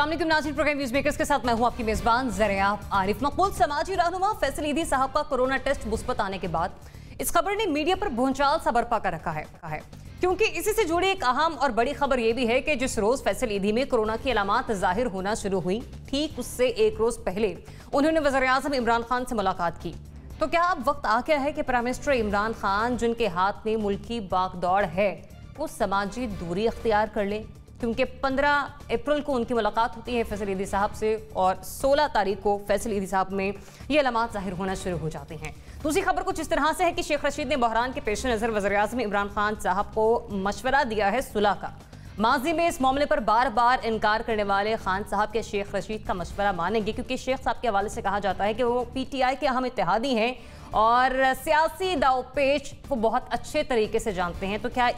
अस्सलाम वालेकुम नाज़रीन, प्रोग्राम न्यूज़ मेकर्स के साथ मैं हूं आपकी मेज़बान ज़रिया आरिफ। मकबूल समाजी रहनुमा फैसल ईदी साहब का कोरोना टेस्ट मुस्बत आने के बाद इस खबर ने मीडिया पर भूचाल सा बरपा कर रखा है क्योंकि इसी से जुड़ी एक अहम और बड़ी खबर यह भी है कि जिस रोज फैसल ईदी में कोरोना की अलामात जाहिर होना शुरू हुई, ठीक उससे एक रोज पहले उन्होंने वज़ीर-ए-आज़म इमरान खान से मुलाकात की। तो क्या अब वक्त आ गया है कि प्राइम मिनिस्टर इमरान खान, जिनके हाथ में मुल्क की बागदौड़ है, वो समाजी दूरी अख्तियार कर लें? क्योंकि 15 अप्रैल को उनकी मुलाकात होती है फैसल ईदी साहब से और 16 तारीख को फैसल ईदी साहब में ये अलामात जाहिर होना शुरू हो जाते हैं। दूसरी खबर कुछ इस तरह से है कि शेख रशीद ने बहरान के पेश नज़र वज़ीर-ए-आज़म इमरान खान साहब को मशवरा दिया है सुलह का। माजी में इस मामले पर बार बार इनकार करने वाले खान साहब के शेख रशीद का मशवरा मानेंगे, क्योंकि शेख साहब के हवाले से कहा जाता है कि वो PTI के अहम इत्तेहादी हैं और सियासी दावपेच वो बहुत अच्छे तरीके से जानते हैं। तो क्या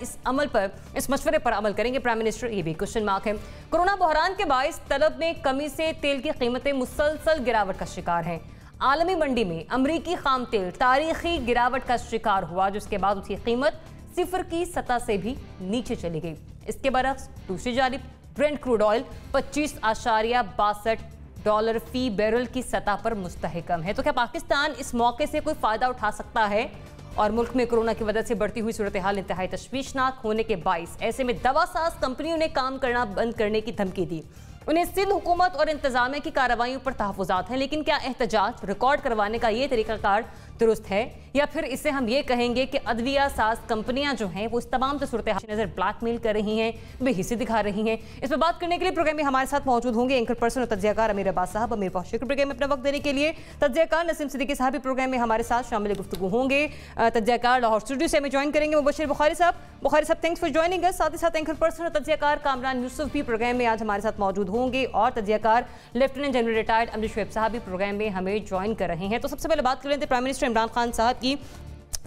इस मशवरे पर अमल करेंगे प्राइम मिनिस्टर? ये भी क्वेश्चन मार्क है। कोरोना बहरान के बाइस तलब में कमी से तेल की कीमतें मुसलसल गिरावट का शिकार हैं। आलमी मंडी में अमरीकी खाम तेल तारीखी गिरावट का शिकार हुआ, जिसके बाद उसकी कीमत सिफर की सतह से भी नीचे चली गई। इसके बरक्स दूसरी जानिब ब्रेंट क्रूड ऑयल 25.62 डॉलर फी बैरल की सतह पर मुस्तहकम है। तो क्या पाकिस्तान इस मौके से कोई फायदा उठा सकता है? और मुल्क में कोरोना की वजह से बढ़ती हुई सूरत हाल इंतहाई तशवीशनाक होने के बाइस ऐसे में दवासाज कंपनियों ने काम करना बंद करने की धमकी दी। उन्हें सिंध हुकूमत और इंतजामिया की कार्रवाइयों पर तहफ़्फ़ुज़ात हैं, लेकिन क्या एहतजाज रिकॉर्ड करवाने का ये तरीक़ाकार दुरुस्त है, या फिर इसे हम ये कहेंगे कि अदविया साज कंपनियां जो हैं वो इस तमाम सूरत हाल नज़र ब्लैकमेल कर रही हैं, बेहिस्सी दिखा रही हैं? इस पर बात करने के लिए प्रोग्राम में हमारे साथ मौजूद होंगे एंकर पर्सन और तज्ज़ियाकार अमीर अब्बास साहब। अमीर बहुत शुक्र प्रोग्राम में अपना वक्त देने के लिए। तज्ज़ियाकार नसीम सिद्दीकी साहब भी प्रोग्राम में हमारे साथ शामिल गुफ्तगू होंगे। तज्ज़ियाकार लाहौर स्टूडियो से हमें ज्वाइन करेंगे मुबशिर बुखारी साहब। Thanks for joining us. साथ ही साथ एंकर पर्सन और तज्ज़ियाकार कामरान यूसुफ भी प्रोग्राम में आज हमारे साथ मौजूद होंगे और तज्ज़ियाकार lieutenant general retired Amjad Shoaib साहब भी प्रोग्राम में हमें ज्वाइन कर रहे हैं। तो सबसे पहले बात कर लेते हैं प्राइम मिनिस्टर इमरान खान साहब की,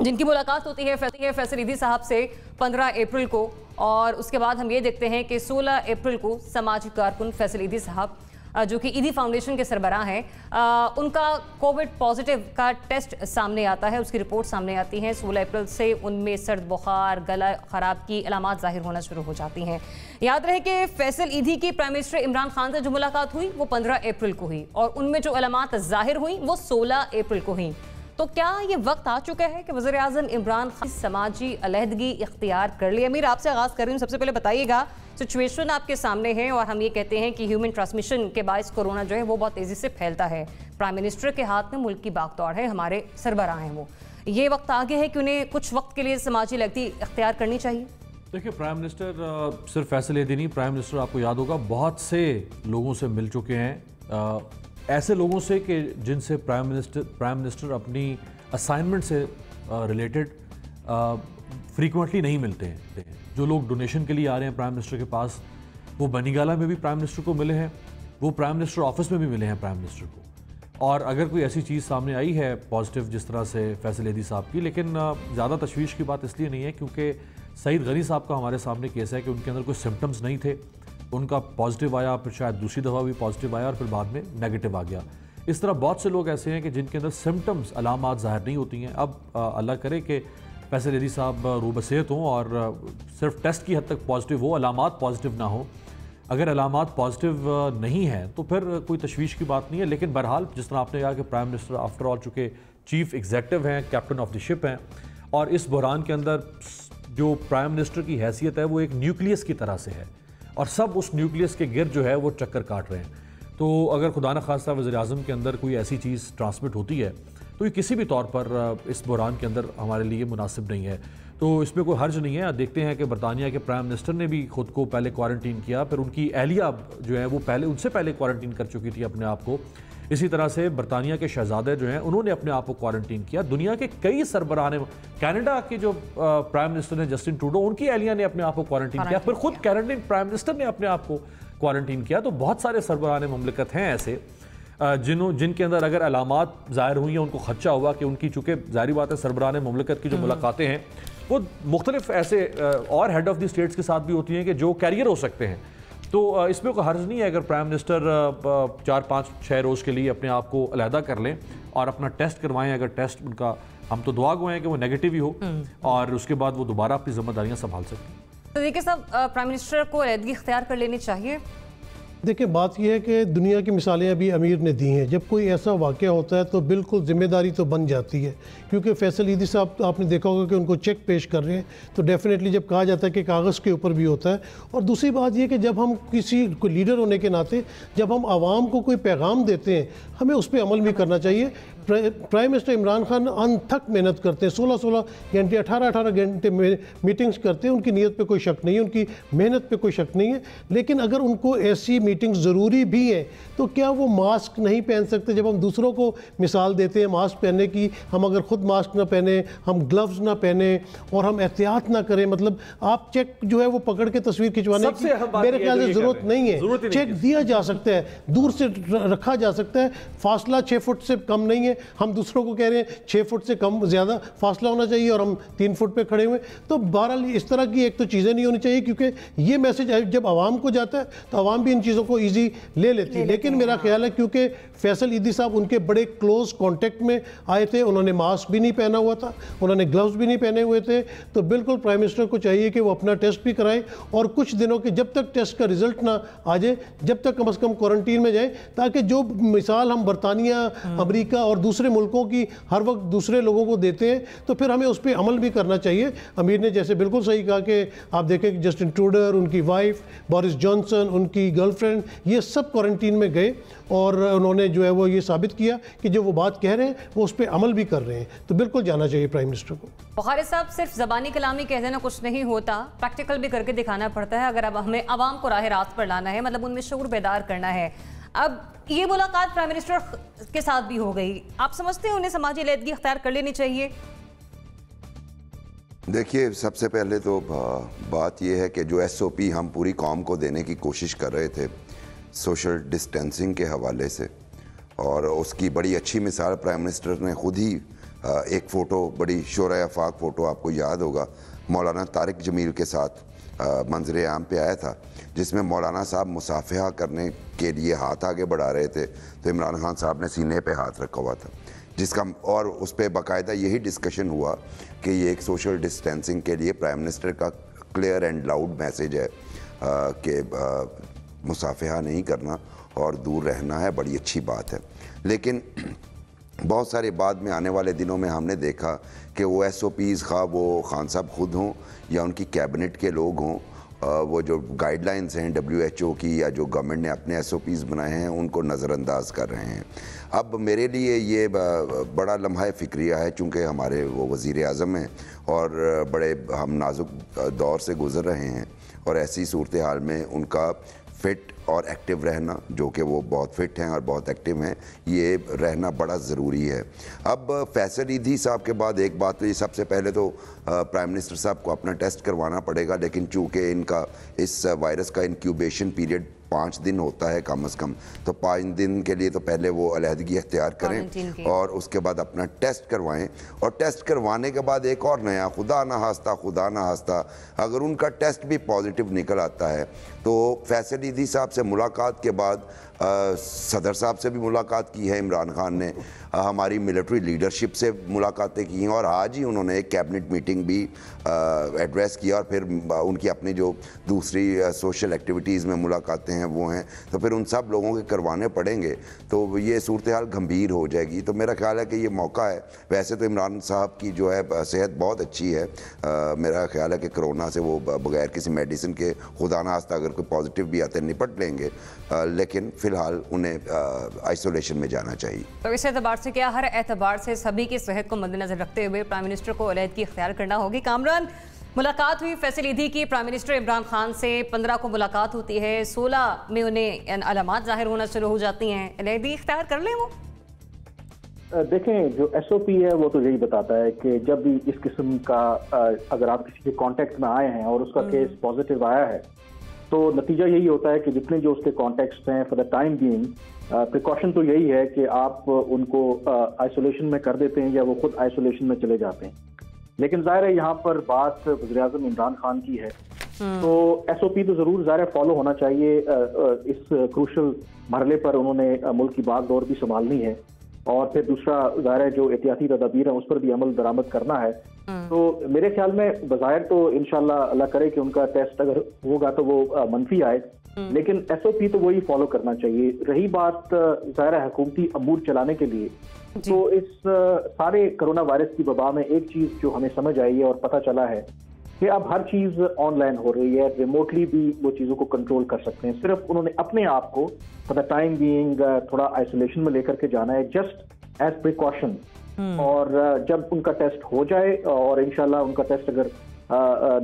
जिनकी मुलाकात होती है फैसल ईदी साहब से 15 अप्रैल को, और उसके बाद हम ये देखते हैं कि 16 अप्रैल को समाजी कारकुन फैसल ईदी साहब जो कि ईदी फाउंडेशन के सरबराह हैं, उनका कोविड पॉजिटिव का टेस्ट सामने आता है, उसकी रिपोर्ट सामने आती है। 16 अप्रैल से उनमें सर्द बुखार, गला ख़राब की अलामात जाहिर होना शुरू हो जाती हैं। याद रहे कि फैसल ईदी की प्राइम मिनिस्टर इमरान खान से जो मुलाकात हुई वो 15 अप्रैल को हुई और उनमें जो अलामात जाहिर हुई वो 16 अप्रैल को हुई। तो क्या ये वक्त आ चुका है कि वज़ीर-ए-आज़म इमरान खान समाजी अलहदगी इख्तियार कर ले? अमीर, आपसे आगाज़ कर रही हूँ। सबसे पहले बताइएगा, सिचुएशन आपके सामने है और हम ये कहते हैं कि ह्यूमन ट्रांसमिशन के बायस कोरोना जो है वो बहुत तेज़ी से फैलता है। प्राइम मिनिस्टर के हाथ में मुल्क की बागदौड़ है, हमारे सरबराह हैं वो। ये वक्त आगे है कि उन्हें कुछ वक्त के लिए समाजी अलहदगी इख्तियार करनी चाहिए? देखिए, प्राइम मिनिस्टर सिर्फ फैसल ईदी नहीं, प्राइम मिनिस्टर आपको याद होगा बहुत से लोगों से मिल चुके हैं, ऐसे लोगों से कि जिनसे प्राइम मिनिस्टर अपनी असाइनमेंट से रिलेटेड फ्रीक्वेंटली नहीं मिलते हैं। जो लोग डोनेशन के लिए आ रहे हैं प्राइम मिनिस्टर के पास, वो बनीगाला में भी प्राइम मिनिस्टर को मिले हैं, वो प्राइम मिनिस्टर ऑफिस में भी मिले हैं प्राइम मिनिस्टर को। और अगर कोई ऐसी चीज़ सामने आई है पॉजिटिव जिस तरह से फैसल ईदी साहब की, लेकिन ज़्यादा तशवीश की बात इसलिए नहीं है क्योंकि सईद गनी साहब का हमारे सामने केस है कि उनके अंदर कोई सिम्टम्स नहीं थे, उनका पॉजिटिव आया, फिर शायद दूसरी दफ़ा भी पॉजिटिव आया और फिर बाद में नेगेटिव आ गया। इस तरह बहुत से लोग ऐसे हैं कि जिनके अंदर सिम्टम्स, अलामात ज़ाहिर नहीं होती हैं। अब अल्लाह करे कि फैसल ईदी साहब रूबसेहत हों और सिर्फ टेस्ट की हद तक पॉजिटिव हो, अलामात पॉजिटिव ना हो। अगर अलामात पॉजिटिव नहीं है तो फिर कोई तशवीश की बात नहीं है। लेकिन बहरहाल जिस तरह आपने कहा कि प्राइम मिनिस्टर आफ्टर ऑल चूँकि चीफ एग्जीक्यूटिव हैं, कैप्टन ऑफ द शिप हैं, और इस बहरान के अंदर जो प्राइम मिनिस्टर की हैसियत है वो एक न्यूक्लियस की तरह से है और सब उस न्यूक्लियस के गिर्द जो है वो चक्कर काट रहे हैं। तो अगर खुदा न खास्ता वज़ीर-ए-आज़म के अंदर कोई ऐसी चीज़ ट्रांसमिट होती है तो ये किसी भी तौर पर इस बहरान के अंदर हमारे लिए मुनासिब नहीं है। तो इसमें कोई हर्ज नहीं है। देखते हैं कि बरतानिया के प्राइम मिनिस्टर ने भी ख़ुद को पहले क्वारंटीन किया, फिर उनकी अहलिया जो है वो उनसे पहले क्वारंटीन कर चुकी थी अपने आप को। इसी तरह से बरतानिया के शहजादे जो हैं उन्होंने अपने आप को क्वारंटीन किया। दुनिया के कई सरबराह ने, कनाडा के जो प्राइम मिनिस्टर ने जस्टिन ट्रूडो, उनकी अहलिया ने अपने आप को क्वारंटीन किया, फिर खुद कैनेडियन प्राइम मिनिस्टर ने अपने आप को क्वारंटीन किया। तो बहुत सारे सरबराह मुमलिकत हैं ऐसे जिनके अंदर अगर अलामात ज़ाहिर हुई हैं, उनको खदशा हुआ कि उनकी, चूँकि ज़ाहिर बात है सरबराह मुमलिकत की जो मुलाकातें हैं वो मुख्तलिफ ऐसे और हेड ऑफ द स्टेट्स के साथ भी होती हैं कि जो कैरियर हो सकते हैं। तो इसमें कोई हर्ज नहीं है अगर प्राइम मिनिस्टर 4, 5, 6 रोज़ के लिए अपने आप को अलहदा कर लें और अपना टेस्ट करवाएं। अगर टेस्ट उनका, हम तो दुआ गए हैं कि वो नेगेटिव ही हो और उसके बाद वो दोबारा अपनी जिम्मेदारियां संभाल सकें। तो देखिए साहब, प्राइम मिनिस्टर को अलहदगी इख्तियार कर लेनी चाहिए। देखिए, बात यह है कि दुनिया की मिसालें अभी अमीर ने दी हैं। जब कोई ऐसा वाक़या होता है तो बिल्कुल ज़िम्मेदारी तो बन जाती है, क्योंकि फैसल ईदी साहब आपने देखा होगा कि उनको चेक पेश कर रहे हैं, तो डेफिनेटली जब कहा जाता है कि कागज़ के ऊपर भी होता है। और दूसरी बात यह कि जब हम किसी को लीडर होने के नाते जब हम आवाम को कोई पैगाम देते हैं, हमें उस पर अमल भी करना चाहिए। प्राइम मिनिस्टर इमरान खान अनथक मेहनत करते हैं, 16-16 घंटे 18-18 घंटे मीटिंग्स करते हैं। उनकी नीयत पे कोई शक नहीं है, उनकी मेहनत पे कोई शक नहीं है। लेकिन अगर उनको ऐसी मीटिंग्स ज़रूरी भी हैं तो क्या वो मास्क नहीं पहन सकते? जब हम दूसरों को मिसाल देते हैं मास्क पहनने की, हम अगर ख़ुद मास्क ना पहने, हम ग्लव्स ना पहने और हम एहतियात ना करें, मतलब आप चेक जो है वो पकड़ के तस्वीर खिंचवाने की मेरे ख्याल से ज़रूरत नहीं है। चेक दिया जा सकता है, दूर से रखा जा सकता है, फासला 6 फुट से कम नहीं है। हम दूसरों को कह रहे हैं 6 फुट से कम ज़्यादा फासला होना चाहिए और हम 3 फुट पे खड़े हुए। तो बहरहाल इस तरह की एक तो चीज़ें नहीं होनी चाहिए, क्योंकि ये मैसेज जब आवाम को जाता है तो आवाम भी इन चीज़ों को ईजी ले लेती है। लेकिन मेरा ख्याल है क्योंकि फैसल ईदी साहब उनके बड़े क्लोज कॉन्टेक्ट में आए थे, उन्होंने मास्क भी नहीं पहना हुआ था, उन्होंने ग्लव्स भी नहीं पहने हुए थे, तो बिल्कुल प्राइम मिनिस्टर को चाहिए कि वो अपना टेस्ट भी कराएं और कुछ दिनों के जब तक टेस्ट का रिजल्ट ना आ जाए, जब तक कम से कम क्वारंटीन में जाए, ताकि जो मिसाल हम बरतानिया, अमेरिका और दूसरे मुल्कों की हर वक्त दूसरे लोगों को देते हैं, तो फिर हमें उस पर अमल भी करना चाहिए। अमीर ने जैसे बिल्कुल सही कहा कि आप देखें कि जस्टिन ट्रूडो, उनकी वाइफ बोरिस जॉनसन, उनकी गर्लफ्रेंड, ये सब क्वारंटीन में गए और उन्होंने जो है वो ये साबित किया कि जो वो बात कह रहे हैं वो उस पर अमल भी कर रहे हैं। तो बिल्कुल जाना चाहिए प्राइम मिनिस्टर को। बुखारी साहब, सिर्फ ज़बानी कलामी कह देना कुछ नहीं होता, प्रैक्टिकल भी करके दिखाना पड़ता है अगर अब हमें आवाम को राह रास्त पर लाना है, मतलब उनमें शऊर बेदार करना है। अब ये मुलाकात प्राइम मिनिस्टर के साथ भी हो गई, आप समझते हैं उन्हें समाजी अलहदगी अख्तियार कर लेनी चाहिए? देखिए, सबसे पहले तो बात यह है कि जो SOP हम पूरी कौम को देने की कोशिश कर रहे थे सोशल डिस्टेंसिंग के हवाले से, और उसकी बड़ी अच्छी मिसाल प्राइम मिनिस्टर ने खुद ही एक फ़ोटो, बड़ी शोरा आफाक फ़ोटो आपको याद होगा, मौलाना तारिक जमील के साथ मंजर आम पे आया था, जिसमें मौलाना साहब मुसाफिहा करने के लिए हाथ आगे बढ़ा रहे थे, तो इमरान खान साहब ने सीने पे हाथ रखा हुआ था, जिसका और उस पर बाकायदा यही डिस्कशन हुआ कि ये एक सोशल डिस्टेंसिंग के लिए प्राइम मिनिस्टर का क्लियर एंड लाउड मैसेज है कि मुसाफिहा नहीं करना और दूर रहना है, बड़ी अच्छी बात है। लेकिन बहुत सारे बाद में आने वाले दिनों में हमने देखा कि वो SOPs खा वो खान साहब खुद हों या उनकी कैबिनेट के लोग हों, वो जो गाइडलाइंस हैं WHO की या जो गवर्नमेंट ने अपने SOPs बनाए हैं उनको नज़रअंदाज कर रहे हैं। अब मेरे लिए ये बड़ा लम्हा फ़िक्रिया है, चूँकि हमारे वो वज़ीर आज़म हैं और बड़े हम नाजुक दौर से गुज़र रहे हैं, और ऐसी सूरत हाल में उनका फ़िट और एक्टिव रहना, जो कि वो बहुत फ़िट हैं और बहुत एक्टिव हैं, ये रहना बड़ा ज़रूरी है। अब फैसल ईदी साहब के बाद एक बात तो ये, सबसे पहले तो प्राइम मिनिस्टर साहब को अपना टेस्ट करवाना पड़ेगा, लेकिन चूँकि इनका इस वायरस का इंक्यूबेशन पीरियड 5 दिन होता है कम से कम, तो 5 दिन के लिए तो पहले वो अलहदगी अख्तियार करें और उसके बाद अपना टेस्ट करवाएं, और टेस्ट करवाने के बाद एक और नया खुदा ना हास्ता अगर उनका टेस्ट भी पॉजिटिव निकल आता है तो फैसल ईदी साहब से मुलाकात के बाद सदर साहब से भी मुलाकात की है इमरान खान ने, हमारी मिलिट्री लीडरशिप से मुलाकातें की हैं, और आज ही उन्होंने एक कैबिनेट मीटिंग भी एड्रेस किया, और फिर उनकी अपनी जो दूसरी सोशल एक्टिविटीज़ में मुलाकातें हैं वो हैं, तो फिर उन सब लोगों के करवाने पड़ेंगे, तो ये सूरत हाल गंभीर हो जाएगी। तो मेरा ख्याल है कि ये मौका है। वैसे तो इमरान साहब की जो है सेहत बहुत अच्छी है, मेरा ख्याल है कि कोरोना से वो बगैर किसी मेडिसिन के खुदा ना खास्ता अगर कोई पॉजिटिव भी आते निपट लेंगे, लेकिन फ़िलहाल उन्हें आइसोलेशन में जाना चाहिए। तो इस एतबार से क्या हर एतबार से सभी की सेहत को मद्देनजर रखते हुए प्राइम मिनिस्टर को अलहदगी इख्तियार करना होगी? कामरान, मुलाकात हुई फैसल ईदी की प्राइम मिनिस्टर इमरान खान से, 15 को मुलाकात होती है, 16 में उन्हें अलामात जाहिर होना शुरू हो जाती हैं, अलहदगी इख्तियार कर लें वो? देखें, जो SOP है वो तो यही बताता है कि जब भी इस किस्म का अगर आप किसी के कांटेक्ट में आए हैं और उसका केस पॉजिटिव आया है, तो नतीजा यही होता है कि जितने जो उसके कॉन्टेक्ट्स हैं for the time being, precaution तो यही है कि आप उनको आइसोलेशन में कर देते हैं या वो खुद आइसोलेशन में चले जाते हैं। लेकिन जाहिर है यहाँ पर बात वज़ीर-ए-आज़म इमरान खान की है, तो SOP तो ज़रूर ज़ाहिर फॉलो होना चाहिए। इस क्रूशल मरहले पर उन्होंने मुल्क की बागडोर भी संभालनी है, और फिर दूसरा ज़ाहिर है जो एहतियाती तदाबीर है उस पर भी अमल दरामद करना है। तो मेरे ख्याल में बज़ाहिर तो इंशाल्लाह अल्लाह करे कि उनका टेस्ट अगर होगा तो वो मनफी आए, लेकिन एसओपी तो वही फॉलो करना चाहिए। रही बात ज़ाहिर है हुकूमती अमूर चलाने के लिए, तो इस सारे कोरोना वायरस की वबा में एक चीज जो हमें समझ आई है और पता चला है कि अब हर चीज ऑनलाइन हो रही है, रिमोटली भी वो चीजों को कंट्रोल कर सकते हैं। सिर्फ उन्होंने अपने आप को फॉर द टाइम बीइंग थोड़ा आइसोलेशन में लेकर के जाना है, जस्ट एज प्रिकॉशन। और जब उनका टेस्ट हो जाए और इंशाल्लाह उनका टेस्ट अगर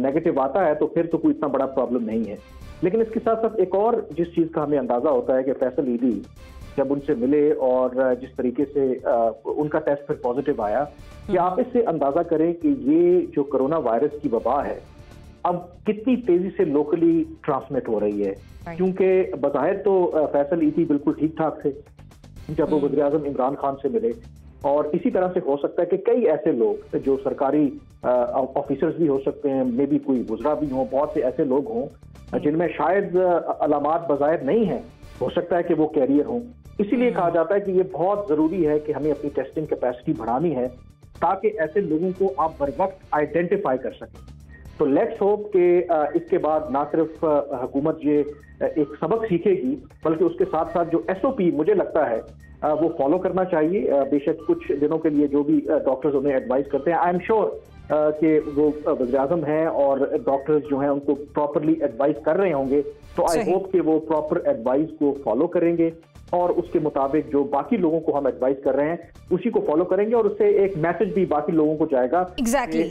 नेगेटिव आता है तो फिर तो कोई इतना बड़ा प्रॉब्लम नहीं है। लेकिन इसके साथ साथ एक और जिस चीज का हमें अंदाजा होता है कि फैसल ईदी जब उनसे मिले और जिस तरीके से उनका टेस्ट फिर पॉजिटिव आया, कि आप इससे अंदाजा करें कि ये जो कोरोना वायरस की वबा है अब कितनी तेजी से लोकली ट्रांसमिट हो रही है। क्योंकि बज़ाहिर तो फैसल ईदी बिल्कुल ठीक ठाक थे जब वो वज़ीर आज़म इमरान खान से मिले, और इसी तरह से हो सकता है कि कई ऐसे लोग जो सरकारी ऑफिसर्स भी हो सकते हैं, मे बी कोई वुज़रा भी हों, बहुत से ऐसे लोग हों जिनमें शायद अलामात बज़ाहिर नहीं है, हो सकता है कि वो कैरियर हों। इसीलिए कहा जाता है कि ये बहुत ज़रूरी है कि हमें अपनी टेस्टिंग कैपेसिटी बढ़ानी है ताकि ऐसे लोगों को आप बर वक्त आइडेंटिफाई कर सकें। तो लेट्स होप कि इसके बाद ना सिर्फ हुकूमत ये एक सबक सीखेगी बल्कि उसके साथ साथ जो एसओपी मुझे लगता है वो फॉलो करना चाहिए। बेशक कुछ दिनों के लिए जो भी डॉक्टर्स उन्हें एडवाइस करते हैं, आई एम श्योर कि वो वज़ीर आज़म हैं और डॉक्टर्स जो हैं उनको प्रॉपरली एडवाइस कर रहे होंगे, तो आई होप कि वो प्रॉपर एडवाइस को फॉलो करेंगे और उसके मुताबिक जो बाकी लोगों को हम एडवाइस कर रहे हैं उसी को फॉलो करेंगे, और उससे एक मैसेज भी बाकी लोगों को जाएगा। एग्जैक्टली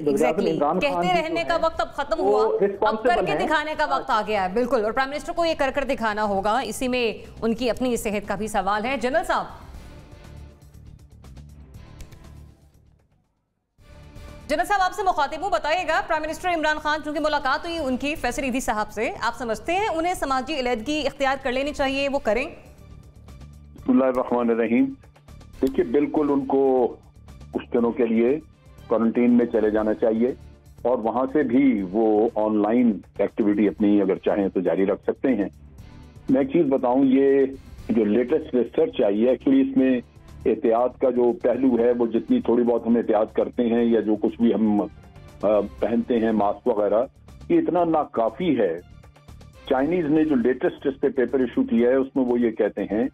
कहते रहने का वक्त अब खत्म हुआ, अब करके दिखाने का वक्त आ गया है। बिल्कुल, और प्राइम मिनिस्टर को ये कर दिखाना होगा, इसी में उनकी अपनी सेहत का भी सवाल है। जनरल साहब, आपसे मुखातिब हूं, बताइएगा प्राइम मिनिस्टर इमरान खान, चूंकि मुलाकात हुई उनकी फैसल ईदी साहब से, आप समझते हैं उन्हें समाजी अलहदगी इख्तियार कर लेनी चाहिए, वो करें? बिस्मिल्लाहिर्रहमानिर्रहीम। देखिए, बिल्कुल उनको कुछ दिनों के लिए क्वारंटीन में चले जाना चाहिए और वहां से भी वो ऑनलाइन एक्टिविटी अपनी अगर चाहें तो जारी रख सकते हैं। मैं एक चीज बताऊं, ये जो लेटेस्ट रिसर्च आई है, एक्चुअली इसमें एहतियात का जो पहलू है वो जितनी थोड़ी बहुत हम एहतियात करते हैं या जो कुछ भी हम पहनते हैं मास्क वगैरह, ये इतना नाकाफी है। चाइनीज ने जो लेटेस्ट इस पे पेपर इशू किया है उसमें वो ये कहते हैं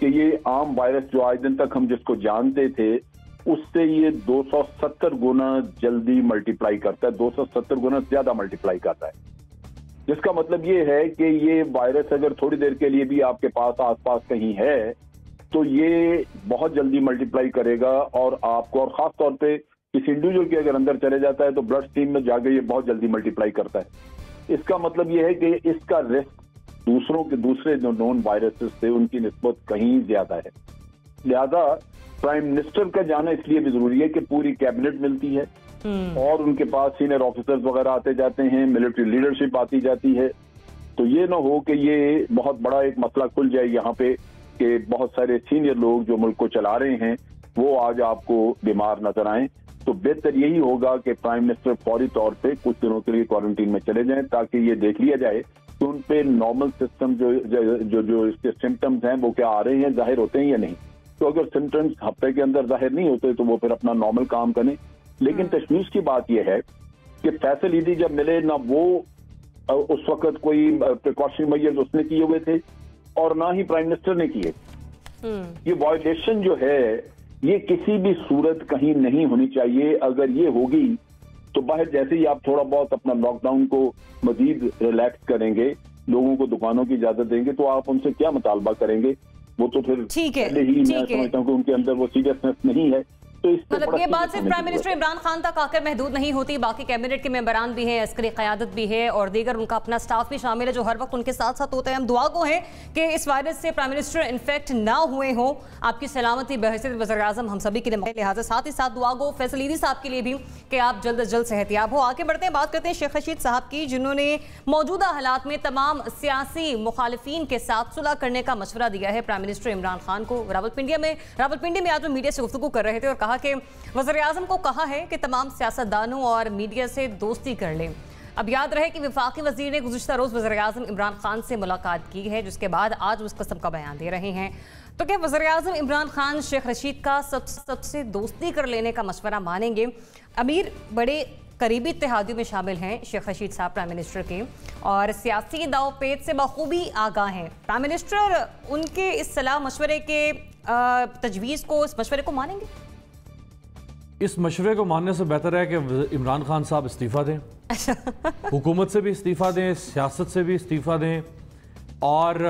कि ये आम वायरस जो आज दिन तक हम जिसको जानते थे उससे ये 270 गुना जल्दी मल्टीप्लाई करता है, 270 गुना ज्यादा मल्टीप्लाई करता है। जिसका मतलब ये है कि ये वायरस अगर थोड़ी देर के लिए भी आपके पास आसपास कहीं है तो ये बहुत जल्दी मल्टीप्लाई करेगा और आपको, और खास तौर पे किसी इंडिविजुअल के अगर अंदर चले जाता है तो ब्लड स्ट्रीम में जाके ये बहुत जल्दी मल्टीप्लाई करता है। इसका मतलब ये है कि इसका रिस्क दूसरे जो नॉन वायरसेस थे उनकी निस्बत कहीं ज्यादा है। लिहाजा प्राइम मिनिस्टर का जाना इसलिए भी जरूरी है कि पूरी कैबिनेट मिलती है और उनके पास सीनियर ऑफिसर्स वगैरह आते जाते हैं, मिलिट्री लीडरशिप आती जाती है। तो ये ना हो कि ये बहुत बड़ा एक मसला खुल जाए यहाँ पे कि बहुत सारे सीनियर लोग जो मुल्क को चला रहे हैं वो आज आपको बीमार नजर आए। तो बेहतर यही होगा कि प्राइम मिनिस्टर फौरी तौर पे कुछ दिनों के लिए क्वारंटीन में चले जाएं ताकि ये देख लिया जाए कि उन पे नॉर्मल सिस्टम जो इसके सिम्टम्स हैं वो क्या आ रहे हैं, जाहिर होते हैं या नहीं। तो अगर सिम्टम्स हफ्ते के अंदर जाहिर नहीं होते तो वो फिर अपना नॉर्मल काम करें। लेकिन तशवीश की बात यह है कि फैसल ईदी जब मिले ना वो उस वक्त कोई प्रिकॉशनरी मेजर्स उसने किए हुए थे और ना ही प्राइम मिनिस्टर ने किए। ये वायलेशन जो है ये किसी भी सूरत कहीं नहीं होनी चाहिए। अगर ये होगी तो बाहर जैसे ही आप थोड़ा बहुत अपना लॉकडाउन को मजीद रिलैक्स करेंगे, लोगों को दुकानों की इजाजत देंगे, तो आप उनसे क्या मुतालबा करेंगे? वो तो फिर पहले ही मैं समझता हूँ कि उनके अंदर वो सीरियसनेस नहीं है। तो मतलब ये बात सिर्फ प्राइम मिनिस्टर इमरान खान तक आकर महदूद नहीं होती, बाकी कैबिनेट के मेंबरान भी हैं, अस्करी क़यादत भी है और दीगर उनका अपना स्टाफ भी शामिल है जो हर वक्त उनके साथ साथ होता है। हम दुआ गो हैं कि इस वायरस से प्राइम मिनिस्टर इन्फेक्ट ना हुए हों, आपकी सलामती बहैसियत वज़ीर आज़म हम सभी के लिए लिहाजा, साथ ही साथ दुआ गो फैसल ईदी साहब के लिए भी कि आप जल्द अज जल्द सेहतियाब हो। आगे बढ़ते हैं, बात करते हैं शेख रशीद साहब की, जिन्होंने मौजूदा हालात में तमाम सियासी मुखालिफिन के साथ सुलह करने का मशवरा दिया है प्राइम मिनिस्टर इमरान खान को। रावलपिंडी में आज वो मीडिया से गुफ्तगू कर रहे थे और कहा कि वज़ीर-ए-आज़म को कहा है कि तमाम सियासतदानों और मीडिया से दोस्ती कर लें। अब याद रहे कि वफाकी वजीर ने गुज़िश्ता रोज़ वज़ीर-ए-आज़म इमरान खान से मुलाकात की है, जिसके बाद आज उस कस्म का बयान दे रहे हैं। तो क्या वज़ीर-ए-आज़म इमरान खान शेख रशीद का सबसे दोस्ती कर लेने का मशवरा मानेंगे? अमीर, बड़े करीबी इत्तेहादियों में शामिल हैं शेख रशीद साहब प्राइम मिनिस्टर के, और सियासी दावपेच से बखूबी आगाह हैं। प्राइम मिनिस्टर उनके इस सलाह मशवरे के तजवीज़ को, इस मशवरे को मानेंगे? इस मशवरे को मानने से बेहतर है कि इमरान खान साहब इस्तीफ़ा दें, हुकूमत से भी इस्तीफ़ा दें, सियासत से भी इस्तीफ़ा दें, और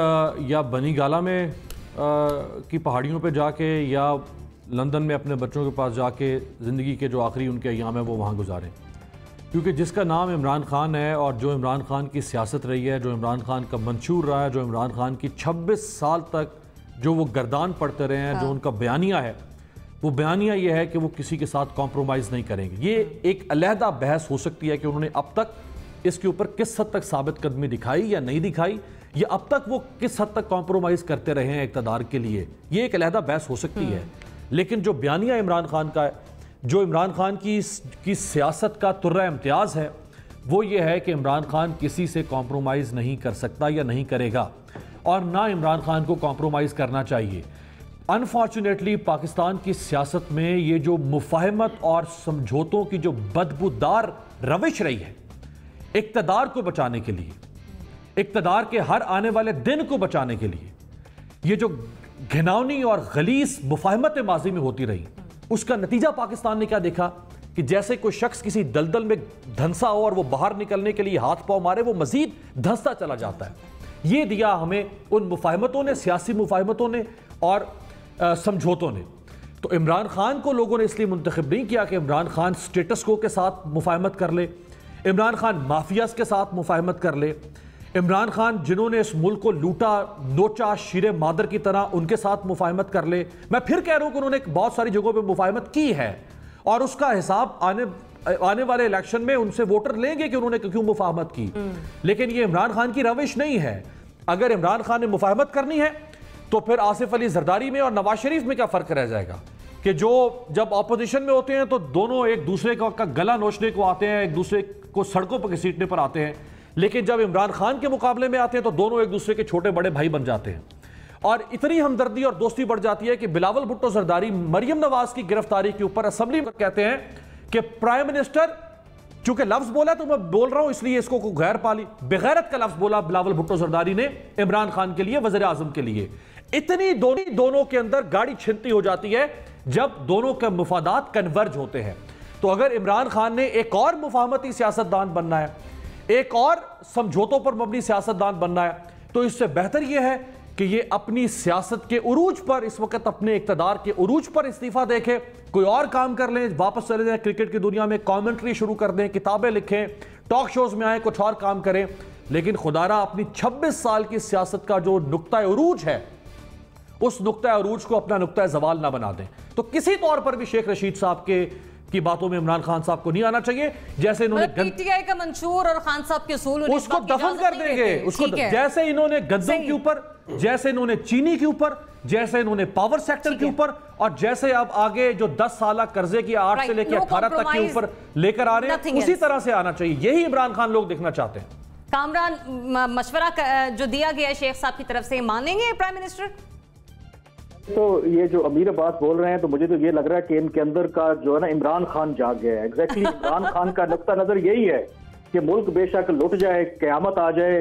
या बनी गाला में की पहाड़ियों पे जाके या लंदन में अपने बच्चों के पास जाके ज़िंदगी के जो आखिरी उनके अयाम है वो वहाँ गुजारें। क्योंकि जिसका नाम इमरान खान है और जो इमरान खान की सियासत रही है, जो इमरान खान का मंशूर रहा है, जो इमरान खान की 26 साल तक जो वो गर्दान पढ़ते रहे हैं, जो उनका बयानिया है, वो बयानिया ये है कि वो किसी के साथ कॉम्प्रोमाइज़ नहीं करेंगे। ये एक अलहदा बहस हो सकती है कि उन्होंने अब तक इसके ऊपर किस हद तक साबित कदमी दिखाई या नहीं दिखाई, या अब तक वो किस हद तक कॉम्प्रोमाइज़ करते रहे हैं इक़्तिदार के लिए। ये एक अलहदा बहस हो सकती है, लेकिन जो बयानिया इमरान खान का है, जो इमरान खान की सियासत का तुर्रा इम्तियाज़ है, वो ये है कि इमरान खान किसी से कॉम्प्रोमाइज़ नहीं कर सकता या नहीं करेगा, और ना इमरान खान को कॉम्प्रोमाइज़ करना चाहिए। अनफॉर्चुनेटली पाकिस्तान की सियासत में ये जो मुफाहमत और समझौतों की जो बदबूदार रविश रही है, इक़्तिदार को बचाने के लिए, इक़्तिदार के हर आने वाले दिन को बचाने के लिए, ये जो घिनौनी और गलीस मुफाहमत माजी में होती रही, उसका नतीजा पाकिस्तान ने क्या देखा कि जैसे कोई शख्स किसी दलदल में धंसा हो और वो बाहर निकलने के लिए हाथ पांव मारे, वो मजीद धंसता चला जाता है। ये दिया हमें उन मुफाहमतों ने, सियासी मुफाहमतों ने और समझौतों ने। तो इमरान खान को लोगों ने इसलिए मुंतखब नहीं किया कि इमरान खान स्टेटस को के साथ मुफाहमत कर ले, इमरान खान माफियाज के साथ मुफाहमत कर ले, इमरान खान जिन्होंने इस मुल्क को लूटा नोचा शीरे मादर की तरह, उनके साथ मुफाहमत कर ले। मैं फिर कह रहा हूं कि उन्होंने बहुत सारी जगहों पे मुफाहमत की है और उसका हिसाब आने वाले इलेक्शन में उनसे वोटर लेंगे कि उन्होंने क्यों मुफाहमत की। लेकिन ये इमरान खान की रविश नहीं है। अगर इमरान खान ने मुफाहमत करनी है तो फिर आसिफ अली जरदारी में और नवाज शरीफ में क्या फर्क रह जाएगा कि जो जब ऑपोजिशन में होते हैं तो दोनों एक दूसरे का गला नोचने को आते हैं, एक दूसरे को सड़कों पर घसीटने पर आते हैं, लेकिन जब इमरान खान के मुकाबले में आते हैं तो दोनों एक दूसरे के छोटे बड़े भाई बन जाते हैं। और इतनी हमदर्दी और दोस्ती बढ़ जाती है कि बिलावल भुट्टो जरदारी मरियम नवाज की गिरफ्तारी के ऊपर असेंबली में कहते हैं कि प्राइम मिनिस्टर, चूंकि लफ्ज बोला तो मैं बोल रहा हूं इसलिए इसको गैर पाली बेगैरत का लफ्ज बोला बिलावल भुट्टो जरदारी ने इमरान खान के लिए, वज़ीर आज़म के लिए। इतनी दोनों के अंदर गाड़ी छिनती हो जाती है जब दोनों के मुफादात कन्वर्ज होते हैं। तो अगर इमरान खान ने एक और मुफाहमती सियासतदान बनना है, एक और समझौतों पर मबनी सियासतदान बनना है, तो इससे बेहतर यह है कि ये अपनी सियासत के उरूज पर, इस वक्त अपने इक़्तिदार के उरूज पर इस्तीफा देके कोई और काम कर लें, वापस चले जाएं क्रिकेट की दुनिया में, कमेंट्री शुरू कर दें, किताबें लिखें, टॉक शोज में आए, कुछ और काम करें, लेकिन खुदारा अपनी 26 साल की सियासत का जो नुक्ता उरूज है, उस नुक्ता उरूज को अपना नुक्ता ज़वाल ना बना दें। तो किसी तौर पर भी शेख रशीद साहब की बातों में इमरान खान साहब को नहीं आना चाहिए। जैसे इन्होंने पीटीआई का मंशूर और खान साहब के उसूल उसको दफन कर देंगे, उसको जैसे इन्होंने गद्दों के ऊपर, जैसे इन्होंने चीनी के ऊपर, जैसे इन्होंने पावर सेक्टर के ऊपर, और जैसे अब आगे जो 10 साल कर्जे की 8 से लेकर 18 तक के ऊपर लेकर आ रहे हैं, उसी तरह से आना चाहिए। यही इमरान खान लोग देखना चाहते हैं। कामरान, मशवरा जो दिया गया है शेख साहब की तरफ से, मानेंगे प्राइम मिनिस्टर? तो ये जो अमीर अब्बास बोल रहे हैं, तो मुझे तो ये लग रहा है कि इनके अंदर का जो है ना इमरान खान जाग गया है। एग्जैक्टली इमरान खान का नुक्ता नजर यही है कि मुल्क बेशक लुट जाए, क़यामत आ जाए,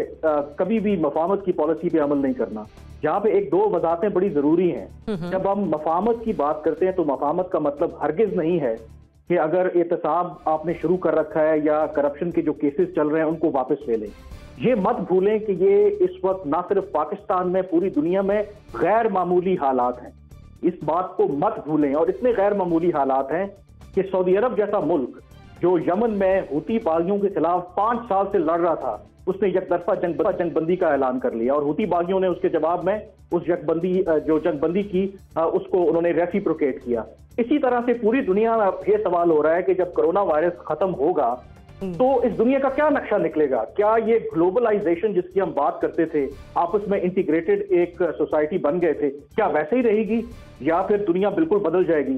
कभी भी मफाहमत की पॉलिसी पे अमल नहीं करना। जहाँ पे एक दो वजाहतें बड़ी जरूरी हैं। जब हम मफाहमत की बात करते हैं तो मफाहमत का मतलब हरगिज नहीं है कि अगर एहतसाब आपने शुरू कर रखा है या करप्शन के जो केसेस चल रहे हैं उनको वापस ले लें। ये मत भूलें कि ये इस वक्त ना सिर्फ पाकिस्तान में, पूरी दुनिया में गैर मामूली हालात हैं। इस बात को मत भूलें। और इतने गैर मामूली हालात हैं कि सऊदी अरब जैसा मुल्क जो यमन में हुती बागियों के खिलाफ 5 साल से लड़ रहा था, उसने यकतरफा जंगबंदी का ऐलान कर लिया और हुती बागियों ने उसके जवाब में उस जंगबंदी की उसको उन्होंने रेसिप्रोकेट किया। इसी तरह से पूरी दुनिया में अब ये सवाल हो रहा है कि जब कोरोना वायरस खत्म होगा तो इस दुनिया का क्या नक्शा निकलेगा? क्या ये ग्लोबलाइजेशन जिसकी हम बात करते थे, आपस में इंटीग्रेटेड एक सोसाइटी बन गए थे, क्या वैसे ही रहेगी या फिर दुनिया बिल्कुल बदल जाएगी?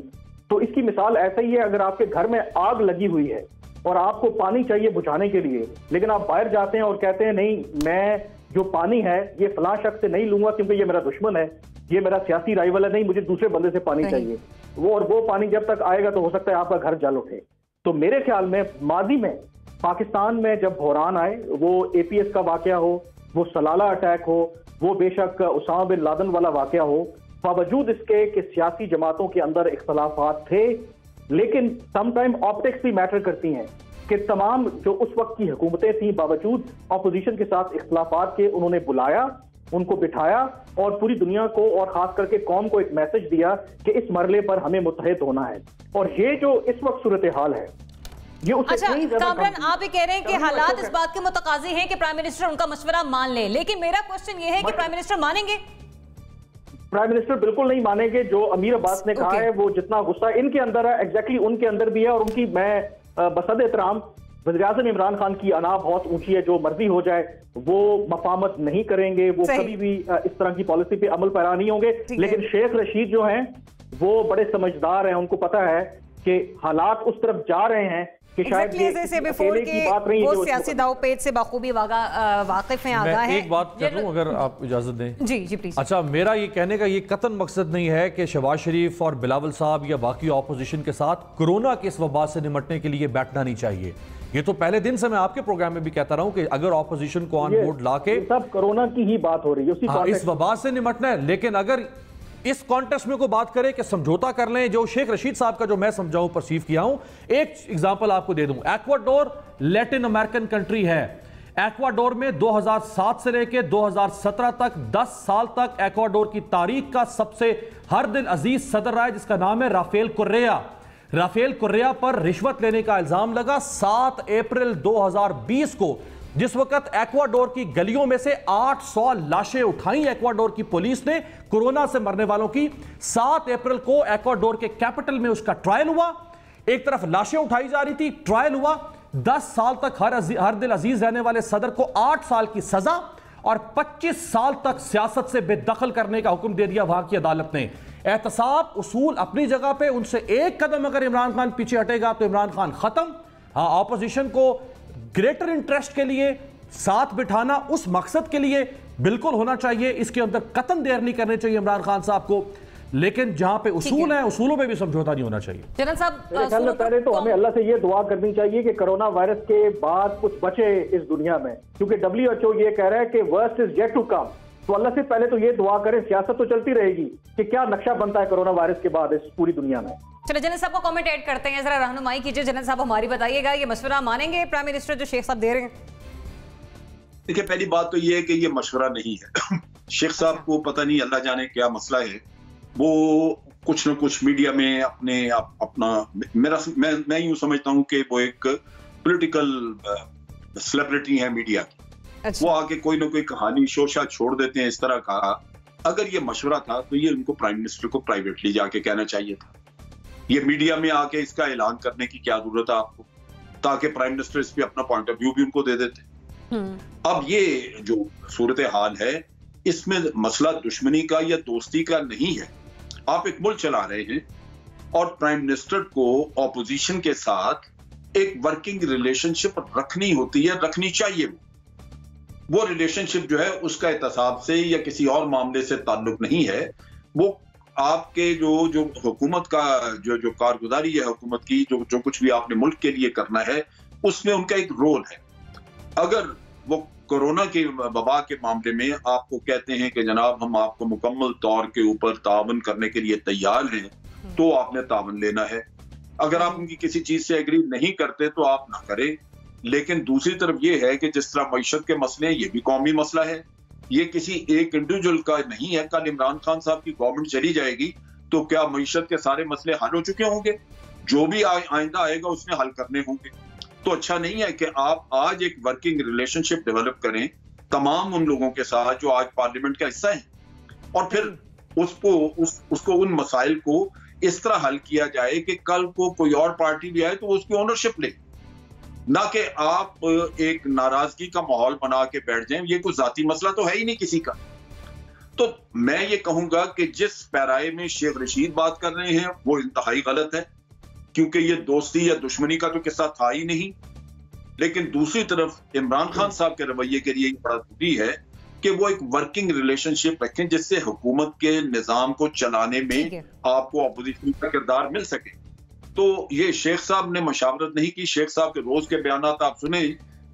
तो इसकी मिसाल ऐसा ही है, अगर आपके घर में आग लगी हुई है और आपको पानी चाहिए बुझाने के लिए, लेकिन आप बाहर जाते हैं और कहते हैं नहीं, मैं जो पानी है ये फलां शख्स से नहीं लूंगा क्योंकि ये मेरा दुश्मन है, ये मेरा सियासी राइवल है, नहीं मुझे दूसरे बंदे से पानी चाहिए। वो पानी जब तक आएगा तो हो सकता है आपका घर जल उठे। तो मेरे ख्याल में माजी में पाकिस्तान में जब बहरान आए, वो APS का वाकया हो, वो सलाला अटैक हो, वो बेशक उसामा बिन लादेन वाला वाकया हो, बावजूद इसके कि सियासी जमातों के अंदर इख्तलाफात थे, लेकिन समटाइम ऑप्टिक्स भी मैटर करती हैं कि तमाम जो उस वक्त की हुकूमतें थी, बावजूद अपोजिशन के साथ इख्तलाफात के उन्होंने बुलाया, उनको बिठाया और पूरी दुनिया को और खास करके कौम को एक मैसेज दिया कि इस मरले पर हमें मुत्तहिद होना है। और ये जो इस वक्त सूरत हाल है, ये उससे अच्छा कामरान, आप ये कह रहे हैं कि हालात इस बात के मुतकाज़ी हैं कि प्राइम मिनिस्टर उनका मशवरा मान ले, लेकिन मेरा क्वेश्चन ये है कि प्राइम मिनिस्टर मानेंगे? प्राइम मिनिस्टर बिल्कुल नहीं मानेंगे। जो अमीर अब्बास ने कहा है, वो जितना गुस्सा इनके अंदर है एग्जैक्टली उनके अंदर भी है। और उनकी मैं बसद एहतराम वज़ीर-ए-आज़म इमरान खान की अना बहुत ऊंची है, जो मर्जी हो जाए वो मफामत नहीं करेंगे, वो कभी भी इस तरह की पॉलिसी पे अमल पैरा नहीं होंगे। लेकिन शेख रशीद जो हैं वो बड़े समझदार हैं, उनको पता है कि हालात उस तरफ जा रहे हैं कि शायद ये अकेले की बात नहीं है। वो सियासी दावपेच से बखूबी वाकिफ हैं, आगाह हैं। एक बात कह दूं अगर आप इजाजत दें। जी जी प्लीज। अच्छा, मेरा ये कहने का ये कतन मकसद नहीं है कि शहबाज शरीफ और बिलावल साहब या बाकी ऑपोजिशन के साथ कोरोना के इस वबा से निमटने के लिए बैठना नहीं चाहिए। ये तो पहले दिन से मैं आपके प्रोग्राम में भी कहता रहा हूं कि अगर ऑपोजिशन को ऑन बोर्ड लाके, सब कोरोना की ही बात हो रही है, इस वबा से निमटना है। लेकिन अगर इस कॉन्टेक्स्ट में को बात करें कि समझौता कर लें, जो शेख रशीद साहब का जो मैं समझाऊं परसीव किया हूं, एक एग्जांपल आपको दे दूं। एक्वाडोर लैटिन अमेरिकन कंट्री है। एक्वाडोर में 2007 से लेकर 2017 तक 10 साल तक एक्वाडोर की तारीख का सबसे हर दिल अजीज सदर रहा है, जिसका नाम है राफेल कुर्रेया। राफेल कुर्रेया पर रिश्वत लेने का इल्जाम लगा 7 अप्रैल 2020 को, जिस वक्त एक्वाडोर की गलियों में से 800 लाशें उठाई एक्वाडोर की पुलिस ने कोरोना से मरने वालों की। 7 अप्रैल को एक्वाडोर के कैपिटल में उसका ट्रायल हुआ। एक तरफ लाशें उठाई जा रही थी, ट्रायल हुआ। 10 साल तक हर दिल अजीज रहने वाले सदर को 8 साल की सजा और 25 साल तक सियासत से बेदखल करने का हुक्म दे दिया वहां की अदालत ने। एहतसाब उसूल अपनी जगह पे, उनसे एक कदम अगर इमरान खान पीछे हटेगा तो इमरान खान खत्म। हाँ, ऑपोजिशन को ग्रेटर इंटरेस्ट के लिए साथ बिठाना, उस मकसद के लिए बिल्कुल होना चाहिए। इसके अंदर कतन देर नहीं करनी चाहिए इमरान खान साहब को, लेकिन जहां पे उसूल है उसूलों पे भी समझौता नहीं होना चाहिए। जनरल साहब, पहले तो हमें अल्लाह से ये दुआ करनी चाहिए कि कोरोना वायरस के बाद कुछ बचे इस दुनिया में, क्योंकि WHO ये कह रहा है कि worst is yet to come. तो अल्लाह से पहले तो ये दुआ करें, सियासत तो चलती रहेगी कि क्या नक्शा बनता है कोरोना वायरस के बाद इस पूरी दुनिया में। चलो जनरल साहब को कमेंट ऐड करते हैं, जरा रहनुमाई कीजिए। जनरल साहब हमारी बताइएगा, ये मशवरा मानेंगे प्राइम मिनिस्टर जो शेख साहब दे रहे हैं? देखिए, पहली बात तो ये है कि ये मशवरा नहीं है। शेख साहब को पता नहीं अल्लाह जाने क्या मसला है, वो कुछ न कुछ मीडिया में मैं यूं समझता हूं कि वो एक पॉलिटिकल सेलिब्रिटी है मीडिया की। अच्छा। वो आके कोई ना कोई कहानी शोशा छोड़ देते हैं इस तरह का। अगर ये मशवरा था तो ये उनको प्राइम मिनिस्टर को प्राइवेटली जाके कहना चाहिए था। ये मीडिया में आके इसका ऐलान करने की क्या जरूरत है आपको, ताकि प्राइम मिनिस्टर इस पे अपना पॉइंट ऑफ व्यू भी उनको दे देते। अब ये जो सूरत हाल है, इसमें मसला दुश्मनी का या दोस्ती का नहीं है। आप एक मुल्क चला रहे हैं और प्राइम मिनिस्टर को ऑपोजिशन के साथ एक वर्किंग रिलेशनशिप रखनी होती है, रखनी चाहिए। वो रिलेशनशिप जो है उसका एहतसाब से या किसी और मामले से ताल्लुक नहीं है। वो आपके जो हुकूमत का जो कारगुजारी है हुकूमत की, जो कुछ भी आपने मुल्क के लिए करना है, उसमें उनका एक रोल है। अगर वो कोरोना के वबा के मामले में आपको कहते हैं कि जनाब हम आपको मुकम्मल तौर के ऊपर तावन करने के लिए तैयार हैं, तो आपने तावन लेना है। अगर आप उनकी किसी चीज से एग्री नहीं करते तो आप ना करें। लेकिन दूसरी तरफ ये है कि जिस तरह मईशत के मसले हैं, ये भी कौमी मसला है, ये किसी एक इंडिविजुअल का नहीं है। कल इमरान खान साहब की गवर्नमेंट चली जाएगी तो क्या मईशत के सारे मसले हल हो चुके होंगे? जो भी आइंदा आएगा उसने हल करने होंगे। तो अच्छा नहीं है कि आप आज एक वर्किंग रिलेशनशिप डेवलप करें तमाम उन लोगों के साथ जो आज पार्लियामेंट का हिस्सा है, और फिर उसको उन मसाइल को इस तरह हल किया जाए कि कल को कोई और पार्टी भी आए तो उसकी ओनरशिप ले, ना कि आप एक नाराजगी का माहौल बना के बैठ जाएं। ये कोई जाती मसला तो है ही नहीं किसी का। तो मैं ये कहूंगा कि जिस पैराए में शेख रशीद बात कर रहे हैं वो इंतहाई गलत है, क्योंकि ये दोस्ती या दुश्मनी का तो किस्सा था ही नहीं। लेकिन दूसरी तरफ इमरान खान साहब के रवैये के लिए बड़ा जरूरी है कि वो एक वर्किंग रिलेशनशिप रखें जिससे हुकूमत के निजाम को चलाने में आपको अपोजिशन का किरदार मिल सके। तो ये शेख साहब ने मशावरत नहीं की। शेख साहब के रोज के बयान आप सुने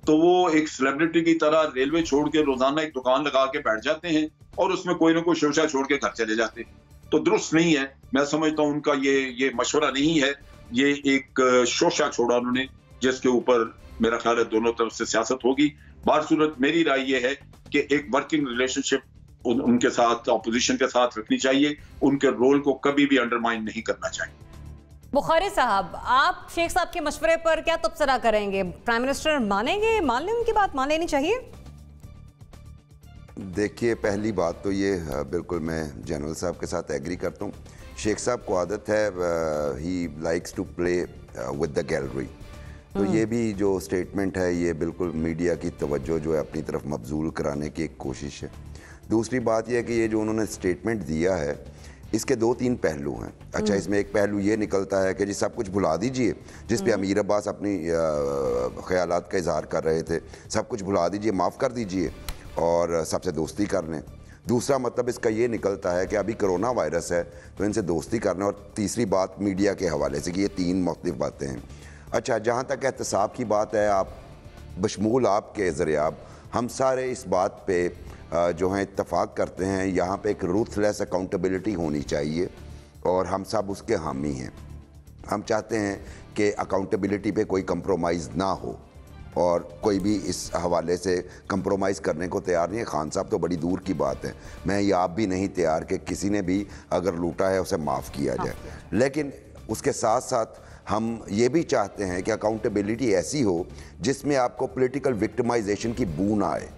तो वो एक सेलिब्रिटी की तरह रेलवे छोड़ के रोजाना एक दुकान लगा के बैठ जाते हैं और उसमें कोई ना कोई शोशा छोड़ के घर चले जाते हैं। तो दुरुस्त नहीं है, मैं समझता हूं उनका ये मशवरा नहीं है। ये एक शोशा छोड़ा उन्होंने, जिसके ऊपर मेरा ख्याल है दोनों तरफ से सियासत होगी। बारसूरत मेरी राय ये है कि एक वर्किंग रिलेशनशिप उनके साथ, अपोजिशन के साथ रखनी चाहिए। उनके रोल को कभी भी अंडरमाइन नहीं करना चाहिए। बुखारी साहब, आप शेख साहब के मशवरे पर क्या तबसरा करेंगे? प्राइम मिनिस्टर मानेंगे, मान लें उनकी बात, मान लेनी चाहिए? देखिए, पहली बात तो ये बिल्कुल मैं जनरल साहब के साथ एग्री करता हूँ। शेख साहब को आदत है, he likes to play with the gallery. तो ये भी जो स्टेटमेंट है ये बिल्कुल मीडिया की तवज्जो जो है अपनी तरफ मबजूल कराने की एक कोशिश है। दूसरी बात यह है कि ये जो उन्होंने स्टेटमेंट दिया है इसके 2-3 पहलू हैं। अच्छा, इसमें एक पहलू ये निकलता है कि जी सब कुछ भुला दीजिए, जिस पे अमीर अब्बास अपनी ख्यालात का इजहार कर रहे थे, सब कुछ भुला दीजिए, माफ़ कर दीजिए और सबसे दोस्ती कर लें। दूसरा मतलब इसका ये निकलता है कि अभी कोरोना वायरस है तो इनसे दोस्ती करना। और तीसरी बात मीडिया के हवाले से कि ये 3 मुख्तलिफ बातें हैं। अच्छा, जहाँ तक एहतसाब की बात है, आप बशमूल आपके ज़रियाब हम सारे इस बात पे जो है इत्तफाक करते हैं, यहाँ पे एक रूथलेस अकाउंटेबिलिटी होनी चाहिए और हम सब उसके हामी हैं। हम चाहते हैं कि अकाउंटेबिलिटी पे कोई कंप्रोमाइज़ ना हो और कोई भी इस हवाले से कंप्रोमाइज़ करने को तैयार नहीं है। खान साहब तो बड़ी दूर की बात है, मैं या आप भी नहीं तैयार कि किसी ने भी अगर लूटा है उसे माफ़ किया जाए। लेकिन उसके साथ साथ हम ये भी चाहते हैं कि अकाउंटेबिलिटी ऐसी हो जिसमें आपको पॉलिटिकल विक्टिमाइजेशन की बू ना आए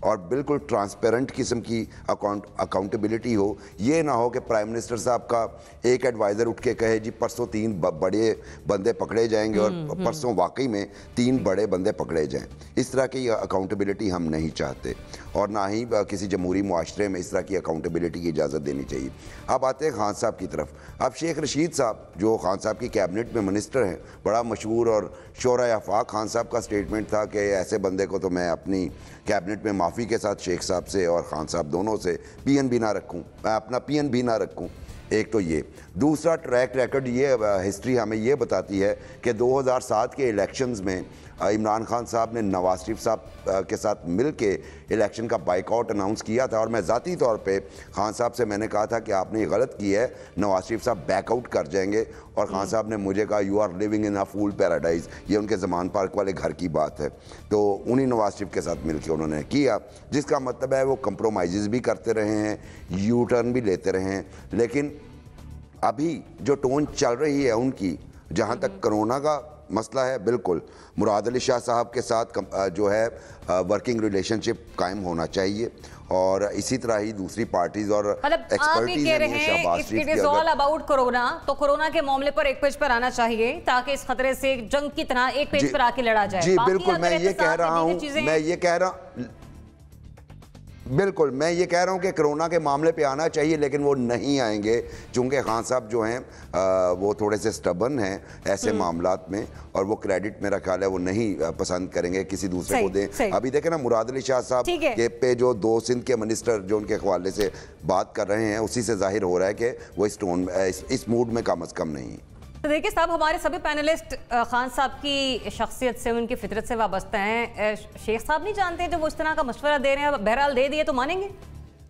और बिल्कुल ट्रांसपेरेंट किस्म की अकाउंटेबिलिटी हो। ये ना हो कि प्राइम मिनिस्टर साहब का एक एडवाइज़र उठ के कहे जी परसों 3 बड़े बंदे पकड़े जाएंगे और परसों वाकई में 3 बड़े बंदे पकड़े जाएं। इस तरह की अकाउंटेबिलिटी हम नहीं चाहते और ना ही किसी जमहूरी मुआशरे में इस तरह की अकाउंटेबिलिटी की इजाज़त देनी चाहिए। अब आते हैं खान साहब की तरफ। अब शेख रशीद साहब जो खान साहब की कैबिनेट में मिनिस्टर हैं, बड़ा मशहूर और शोरा आफाक खान साहब का स्टेटमेंट था कि ऐसे बंदे को तो मैं अपनी कैबिनेट में माफ़ी के साथ शेख साहब से और खान साहब दोनों से पीएन भी ना रखूं, मैं अपना पीएन भी ना रखूं। एक तो ये। दूसरा, ट्रैक रिकॉर्ड ये हिस्ट्री हमें ये बताती है कि 2007 के इलेक्शंस में इमरान खान साहब ने नवाज शरीफ साहब के साथ मिल के इलेक्शन का बाइकआउट अनाउंस किया था और मैं ज़ाती तौर पे खान साहब से मैंने कहा था कि आपने ये गलत किया है, नवाज शरीफ साहब बैकआउट कर जाएंगे। और खान साहब ने मुझे कहा you are living in a fool paradise, ये उनके ज़मान पार्क वाले घर की बात है। तो उन्हीं नवाज शरीफ के साथ मिल के उन्होंने किया, जिसका मतलब है वो कंप्रोमाइज़ भी करते रहे हैं, यू टर्न भी लेते रहे हैं। लेकिन अभी जो टोन चल रही है उनकी, जहाँ तक कोरोना का मसला है, बिल्कुल मुराद अली शाह साहब के साथ जो है वर्किंग रिलेशनशिप कायम होना चाहिए और इसी तरह ही दूसरी पार्टीज और expertise it is all about corona. तो कोरोना के मामले पर एक पेज पर आना चाहिए ताकि इस खतरे से जंग की तरह एक पेज पर आके लड़ा जाए। जी बिल्कुल, मैं ये कह रहा हूँ बिल्कुल मैं ये कह रहा हूँ कि कोरोना के मामले पे आना चाहिए, लेकिन वो नहीं आएंगे चूँकि खान साहब जो हैं वो थोड़े से स्टबन हैं ऐसे मामलात में और वो क्रेडिट मेरा ख्याल है वो नहीं पसंद करेंगे किसी दूसरे को दें। अभी देखें ना, मुराद अली शाह साहब के पे जो 2 सिंध के मिनिस्टर जो उनके हवाले से बात कर रहे हैं, उसी से जाहिर हो रहा है कि वो इस मूड में कम अज़ कम नहीं। तो देखिए साहब, हमारे सभी पैनलिस्ट खान साहब की शख्सियत से, उनकी फितरत से वाबस्ता हैं। शेख साहब नहीं जानते जो वो इस तरह का मशवरा दे रहे हैं, बहरहाल दे दिए तो मानेंगे?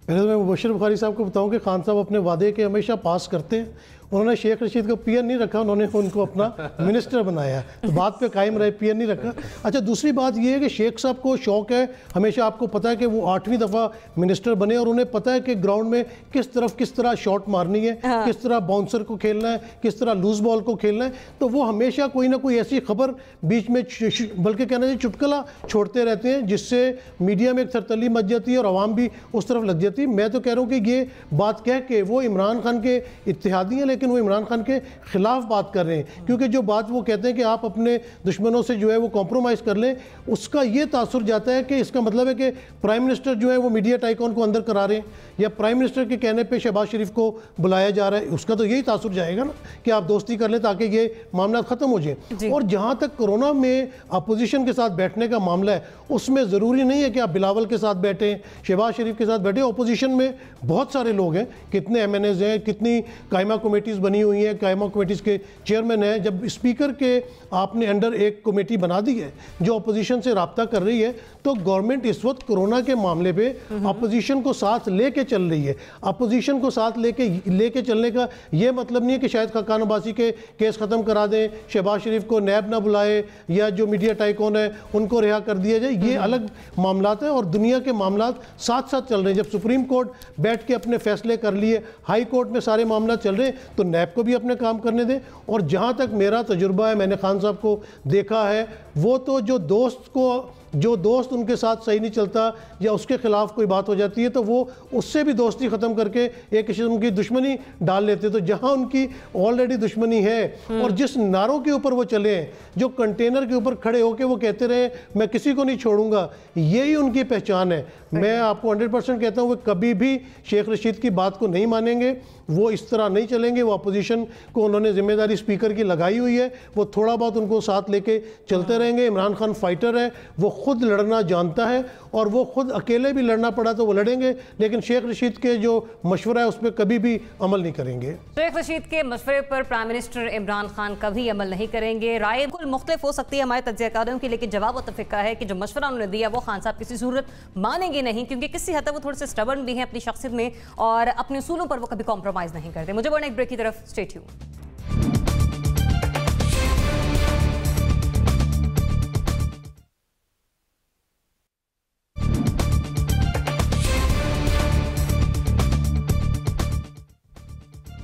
पहले तो मैं मुबशर बुखारी साहब को बताऊं कि खान साहब अपने वादे के हमेशा पास करते हैं। उन्होंने शेख रशीद को पीएन नहीं रखा, उन्होंने उनको अपना मिनिस्टर बनाया, तो बात पे कायम रहे, पीएन नहीं रखा। अच्छा, दूसरी बात ये है कि शेख साहब को शौक है, हमेशा आपको पता है कि वो 8वीं दफ़ा मिनिस्टर बने और उन्हें पता है कि ग्राउंड में किस तरह शॉट मारनी है, किस तरह बाउंसर को खेलना है, किस तरह लूज बॉल को खेलना है। तो वो हमेशा कोई ना कोई ऐसी खबर बीच में, बल्कि कहना चाहिए चुटकुला छोड़ते रहते हैं, जिससे मीडिया में एक तरतली मच जाती है और आवाम भी उस तरफ लग जाती है। मैं तो कह रहा हूँ कि ये बात कह के वो इमरान खान के इत्तेहादी हैं, लेकिन वो इमरान खान के खिलाफ बात कर रहे हैं, क्योंकि जो बात वो कहते हैं कि आप अपने दुश्मनों से जो है वो कॉम्प्रोमाइज़ कर लें, उसका ये तासुर जाता है कि इसका मतलब है कि प्राइम मिनिस्टर जो है वो मीडिया टाइकॉन को अंदर करा रहे हैं या प्राइम मिनिस्टर के कहने पे शहबाज शरीफ को बुलाया जा रहा है। उसका तो यही तासुर जाएगा ना कि आप दोस्ती कर लें ताकि ये मामला ख़त्म हो जाए। और जहाँ तक कोरोना में अपोजिशन के साथ बैठने का मामला है, उसमें ज़रूरी नहीं है कि आप बिलावल के साथ बैठें, शहबाज शरीफ के साथ बैठें। अपोजिशन में बहुत सारे लोग हैं, कितने MNAs हैं, कितनी कायमा कमेटी कमेटीज़ बनी हुई हैं, कायमा कमेटीज़ के चेयरमैन हैं। जब स्पीकर के आपने अंडर एक कमेटी बना दी है जो अपोजिशन से रब्ता कर रही है, तो गवर्नमेंट इस वक्त कोरोना के मामले पे अपोजिशन को साथ लेके चल रही है। अपोजिशन को साथ लेके चलने का ये मतलब नहीं है कि शायद खाकान अब्बासी के केस ख़त्म करा दें, शहबाज शरीफ को नैब ना बुलाए, या जो मीडिया टाइकॉन है उनको रिहा कर दिया जाए। ये अलग मामलात हैं और दुनिया के मामलात साथ साथ चल रहे हैं। जब सुप्रीम कोर्ट बैठ के अपने फैसले कर लिए, हाई कोर्ट में सारे मामला चल रहे हैं, तो नैब को भी अपने काम करने दें। और जहाँ तक मेरा तजुर्बा है, मैंने खान साहब को देखा है, वो तो जो दोस्त उनके साथ सही नहीं चलता या उसके खिलाफ कोई बात हो जाती है तो वो उससे भी दोस्ती ख़त्म करके एक किस्म की दुश्मनी डाल लेते। तो जहां उनकी ऑलरेडी दुश्मनी है और जिस नारों के ऊपर वो चले हैं, जो कंटेनर के ऊपर खड़े होकर वो कहते रहे मैं किसी को नहीं छोड़ूंगा, यही उनकी पहचान है। मैं आपको 100% कहता हूँ, वो कभी भी शेख रशीद की बात को नहीं मानेंगे, वो इस तरह नहीं चलेंगे। वो अपोजिशन को उन्होंने जिम्मेदारी स्पीकर की लगाई हुई है, वो थोड़ा बहुत उनको साथ लेके चलते रहेंगे। इमरान खान फाइटर है, वो खुद लड़ना जानता है और वो खुद अकेले भी लड़ना पड़ा तो वो लड़ेंगे, लेकिन शेख रशीद के जो मशवरा है उस पर कभी भी अमल नहीं करेंगे। शेख रशीद के मशवरे पर प्राइम मिनिस्टर इमरान खान कभी अमल नहीं करेंगे। राय बिल्कुल मुख्तलिफ हो सकती है हमारे तज्ज़ियाकारों की, लेकिन जवाब मुत्तफ़िका है कि जो मशवरा उन्होंने दिया वो खान साहब किसी सूरत मानेंगे नहीं, क्योंकि किसी हद तक वो थोड़े से स्टबर्न भी हैं अपनी शख्सियत में और अपने उसूलों पर वो कभी कॉम्प्रोमाइज़ नहीं करते। मुझे बढ़ना एक ब्रेक की तरफ, स्टे ट्यून्ड।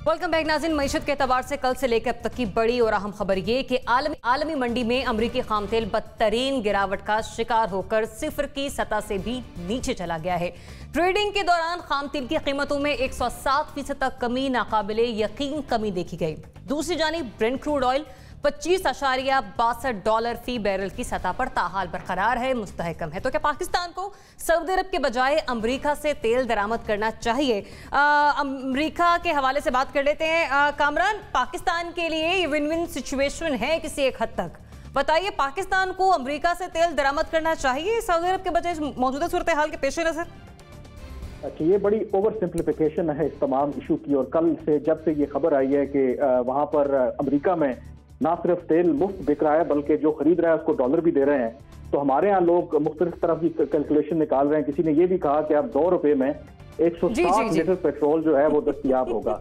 वेलकम बैक नाज़रीन। मईशत के एतबार से कल से लेकर अब तक की बड़ी और अहम खबर ये कि आलमी मंडी में अमरीकी खाम तेल बदतरीन गिरावट का शिकार होकर सिफर की सतह से भी नीचे चला गया है। ट्रेडिंग के दौरान खाम तेल की कीमतों में 107% तक कमी, नाकाबिले यकीन कमी देखी गई। दूसरी जानिब ब्रेंट क्रूड ऑयल $25.62 फी बैरल की सतह पर ताहाल बरकरार है, मुस्तहकम है। तो क्या पाकिस्तान को सऊदी अरब के बजाय अमेरिका से तेल दरामद करना चाहिए? अमेरिका के हवाले से बात कर लेते हैं। कामरान, पाकिस्तान के लिए ये विन विन सिचुएशन है किसी एक हद तक। बताइए, पाकिस्तान को अमेरिका से तेल दरामद करना चाहिए सऊदी अरब के बजाय मौजूदा सूरत हाल के पेश नजर? अच्छा, ये बड़ी ओवर सिंप्लीफिकेशन है इस तमाम इशू की। और कल से जब से ये खबर आई है कि वहाँ पर अमेरिका में ना सिर्फ तेल मुफ्त बिक रहा है बल्कि जो खरीद रहा है उसको डॉलर भी दे रहे हैं, तो हमारे यहाँ लोग मुख्तलिफ तरह की कैलकुलेशन निकाल रहे हैं। किसी ने ये भी कहा कि अब ₹2 में 160 लीटर पेट्रोल जो है वो दस्तयाब होगा।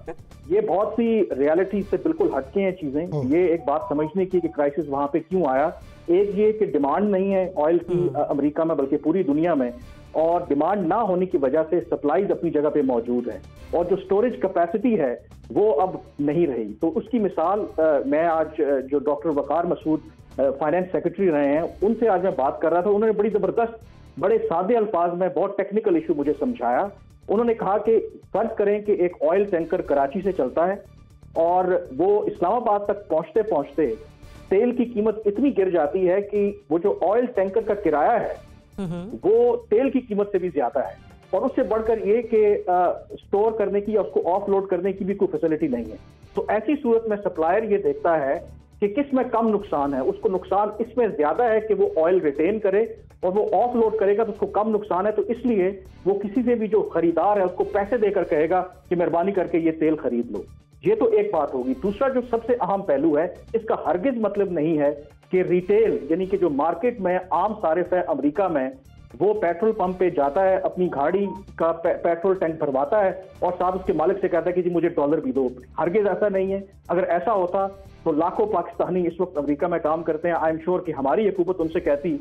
ये बहुत सी रियलिटी से बिल्कुल हटके हैं चीजें। ये एक बात समझने की कि क्राइसिस वहां पे क्यों आया। एक ये कि डिमांड नहीं है ऑयल की अमेरिका में बल्कि पूरी दुनिया में, और डिमांड ना होने की वजह से सप्लाईज अपनी जगह पे मौजूद है और जो स्टोरेज कैपेसिटी है वो अब नहीं रही। तो उसकी मिसाल मैं आज जो डॉक्टर वकार मसूद फाइनेंस सेक्रेटरी रहे हैं उनसे आज मैं बात कर रहा था। उन्होंने बड़ी जबरदस्त, बड़े सादे अल्फाज में बहुत टेक्निकल इशू मुझे समझाया। उन्होंने कहा कि फर्ज करें कि एक ऑयल टैंकर कराची से चलता है और वो इस्लामाबाद तक पहुंचते पहुंचते तेल की कीमत इतनी गिर जाती है कि वो जो ऑयल टैंकर का किराया है वो तेल की कीमत से भी ज्यादा है, और उससे बढ़कर ये कि स्टोर करने की या उसको ऑफलोड करने की भी कोई फैसिलिटी नहीं है। तो ऐसी सूरत में सप्लायर ये देखता है कि किस में कम नुकसान है, उसको नुकसान इसमें ज्यादा है कि वो ऑयल रिटेन करे और वो ऑफलोड करेगा तो उसको कम नुकसान है। तो इसलिए वो किसी से भी जो खरीदार है उसको पैसे देकर कहेगा कि मेहरबानी करके ये तेल खरीद लो। ये तो एक बात होगी। दूसरा जो सबसे अहम पहलू है, इसका हरगिज मतलब नहीं है कि रिटेल यानी कि जो मार्केट में आम सारिफ है अमेरिका में, वो पेट्रोल पंप पे जाता है, अपनी गाड़ी का पेट्रोल टैंक भरवाता है और साहब उसके मालिक से कहता है कि जी मुझे डॉलर भी दो। हरगिज ऐसा नहीं है। अगर ऐसा होता तो लाखों पाकिस्तानी इस वक्त अमेरिका में काम करते हैं। आई एम श्योर कि हमारी हुकूमत उनसे कहती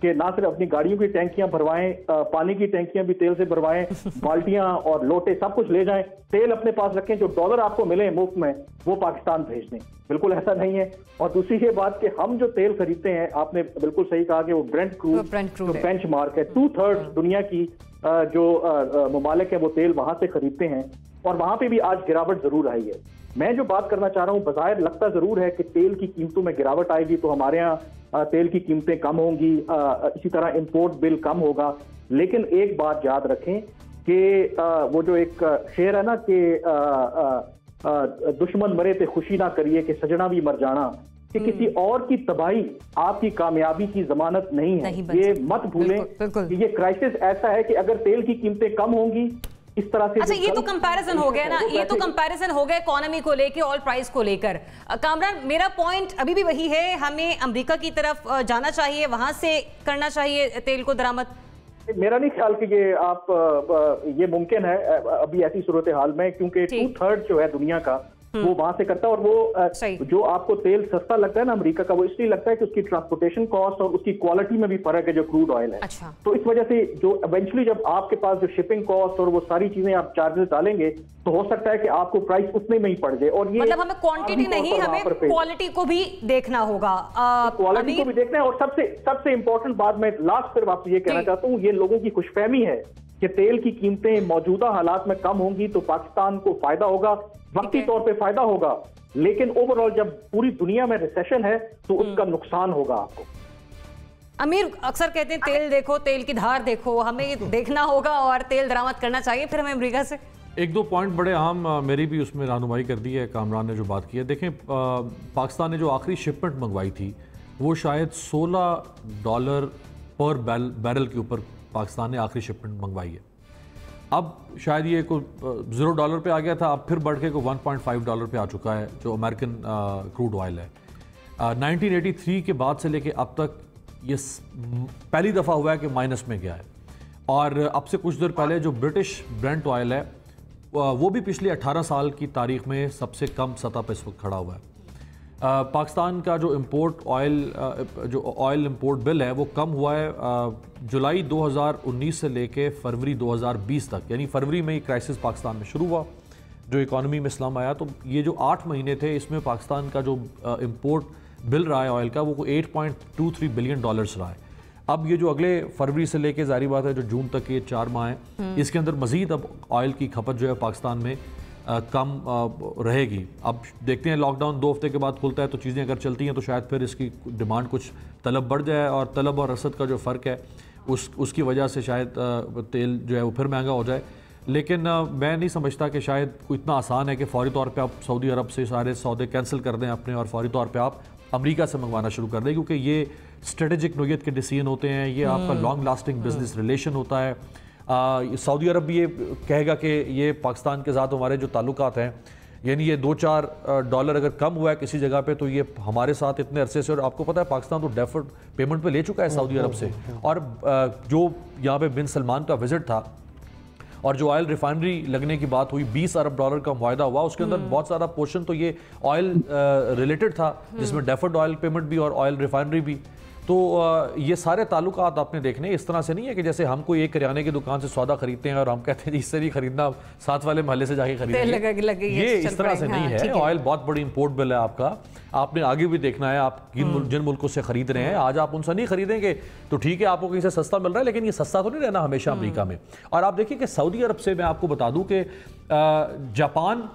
कि ना सिर्फ अपनी गाड़ियों की टैंकियां भरवाएं, पानी की टैंकियां भी तेल से भरवाएं, बाल्टियां और लोटे सब कुछ ले जाएं, तेल अपने पास रखें, जो डॉलर आपको मिले मुफ्त में वो पाकिस्तान भेज दें। बिल्कुल ऐसा नहीं है। और दूसरी ये बात कि हम जो तेल खरीदते हैं, आपने बिल्कुल सही कहा कि वो ब्रेंट क्रूड जो बेंचमार्क है, 2/3 दुनिया की जो ममालिक है वो तेल वहां से खरीदते हैं और वहां पे भी आज गिरावट जरूर आई है। मैं जो बात करना चाह रहा हूं, बज़ाहिर लगता जरूर है कि तेल की कीमतों में गिरावट आएगी तो हमारे यहाँ तेल की कीमतें कम होंगी, इसी तरह इंपोर्ट बिल कम होगा। लेकिन एक बात याद रखें कि वो जो एक शेर है ना कि दुश्मन मरे ते खुशी ना करिए कि सजना भी मर जाना, कि किसी और की तबाही आपकी कामयाबी की जमानत नहीं है। ये मत भूलें कि ये क्राइसिस ऐसा है कि अगर तेल की कीमतें कम होंगी इस तरह से। अच्छा, ये तो कंपैरिजन हो गया ना, ये तो कंपैरिजन हो गया इकोनॉमी को लेके, ऑयल प्राइस को लेकर। कामरान, मेरा पॉइंट अभी भी वही है, हमें अमेरिका की तरफ जाना चाहिए, वहां से करना चाहिए तेल को दरामद। मेरा नहीं ख्याल कि ये मुमकिन है अभी ऐसी सूरत हाल में, क्योंकि 2/3 जो है दुनिया का वो वहां से करता है। और वो जो आपको तेल सस्ता लगता है ना अमेरिका का, वो इसलिए लगता है कि उसकी ट्रांसपोर्टेशन कॉस्ट और उसकी क्वालिटी में भी फर्क है जो क्रूड ऑयल है। अच्छा। तो इस वजह से जो इवेंचुअली जब आपके पास जो शिपिंग कॉस्ट और वो सारी चीजें आप चार्जेस डालेंगे तो हो सकता है कि आपको प्राइस उतने में ही पड़ जाए। और ये मतलब हमें क्वांटिटी नहीं, हमें क्वालिटी को भी देखना होगा, क्वालिटी को भी देखना है। और सबसे इंपॉर्टेंट बात मैं लास्ट फिर आपसे ये कहना चाहता हूँ, ये लोगों की खुशफहमी है कि तेल की कीमतें मौजूदा हालात में कम होंगी तो पाकिस्तान को फायदा होगा, वक्ती तौर पे फायदा होगा, लेकिन ओवरऑल जब पूरी दुनिया में रिसेशन है तो उसका नुकसान होगा आपको। अमीर अक्सर कहते हैं तेल देखो, तेल की धार देखो, हमें देखना होगा और तेल दरामद करना चाहिए फिर हमें अमेरिका से। एक दो पॉइंट बड़े अहम मेरी भी उसमें रहनुमाई कर दी है कामरान ने जो बात की है। देखें, पाकिस्तान ने जो आखिरी शिपमेंट मंगवाई थी वो शायद $16 पर बैरल के ऊपर पाकिस्तान ने आखिरी शिपमेंट मंगवाई है। अब शायद ये को $0 पे आ गया था, अब फिर बढ़ के को $1.5 पे आ चुका है जो अमेरिकन क्रूड ऑयल है। 1983 के बाद से लेके अब तक ये पहली दफ़ा हुआ है कि माइनस में गया है। और अब से कुछ देर पहले जो ब्रिटिश ब्रेंट ऑयल है वो भी पिछले 18 साल की तारीख में सबसे कम सतह पर इस वक्त खड़ा हुआ है। पाकिस्तान का जो ऑयल इंपोर्ट बिल है वो कम हुआ है जुलाई 2019 से लेके फरवरी 2020 तक, यानी फरवरी में ही क्राइसिस पाकिस्तान में शुरू हुआ, जो इकॉनमी में इस्लाम आया। तो ये जो 8 महीने थे इसमें पाकिस्तान का जो इंपोर्ट बिल रहा है ऑयल का वो $8.23 बिलियन रहा है। अब ये जो अगले फरवरी से लेके जारी बात है जो जून तक ये 4 माह हैं, इसके अंदर मजीद अब ऑयल की खपत जो है पाकिस्तान में कम रहेगी। अब देखते हैं लॉकडाउन 2 हफ्ते के बाद खुलता है तो चीज़ें अगर चलती हैं तो शायद फिर इसकी डिमांड कुछ तलब बढ़ जाए, और तलब और रसद का जो फ़र्क है उसकी वजह से शायद तेल जो है वो फिर महंगा हो जाए। लेकिन मैं नहीं समझता कि शायद कोई इतना आसान है कि फौरी तौर पे आप सऊदी अरब से सारे सौदे कैंसिल कर दें अपने और फौरी तौर पे आप अमेरिका से मंगवाना शुरू कर दें, क्योंकि ये स्ट्रेटेजिक नोयत के डिसीजन होते हैं, ये आपका लॉन्ग लास्टिंग बिजनेस रिलेशन होता है। सऊदी अरब भी ये कहेगा कि ये पाकिस्तान के साथ हमारे जो ताल्लुकात हैं, यानी ये $2-4 अगर कम हुआ है किसी जगह पे तो ये हमारे साथ इतने अरसे से, और आपको पता है पाकिस्तान तो डेफर्ड पेमेंट पे ले चुका है सऊदी अरब से। और जो यहाँ पे बिन सलमान का विजिट था और जो ऑयल रिफाइनरी लगने की बात हुई, $20 अरब का मुआहदा हुआ, उसके अंदर बहुत सारा पोर्शन तो ये ऑयल रिलेटेड था, जिसमें डेफर्ड ऑयल पेमेंट भी और ऑयल रिफाइनरी भी। तो ये सारे ताल्लुकात आपने देखने, इस तरह से नहीं है कि जैसे हम कोई एक किराने की दुकान से सौदा खरीदते हैं और हम कहते हैं इससे नहीं खरीदना, साथ वाले महल्ले से जाके खरीदेंगे, ये इस तरह से नहीं है। ऑयल बहुत बड़ी इंपोर्ट बिल है आपका, आपने आगे भी देखना है आप जिन मुल्कों से खरीद रहे हैं, आज आप उनसे नहीं खरीदेंगे तो ठीक है आपको कहीं से सस्ता मिल रहा है, लेकिन ये सस्ता तो नहीं रहना हमेशा अमेरिका में। और आप देखिए कि सऊदी अरब से मैं आपको बता दूं कि जापान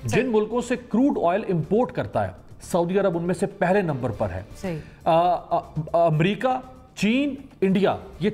जिन मुल्कों से क्रूड ऑयल इंपोर्ट करता है, सऊदी अरब उनमें से पहले नंबर पर है। अमेरिका, चीन, इंडिया, ये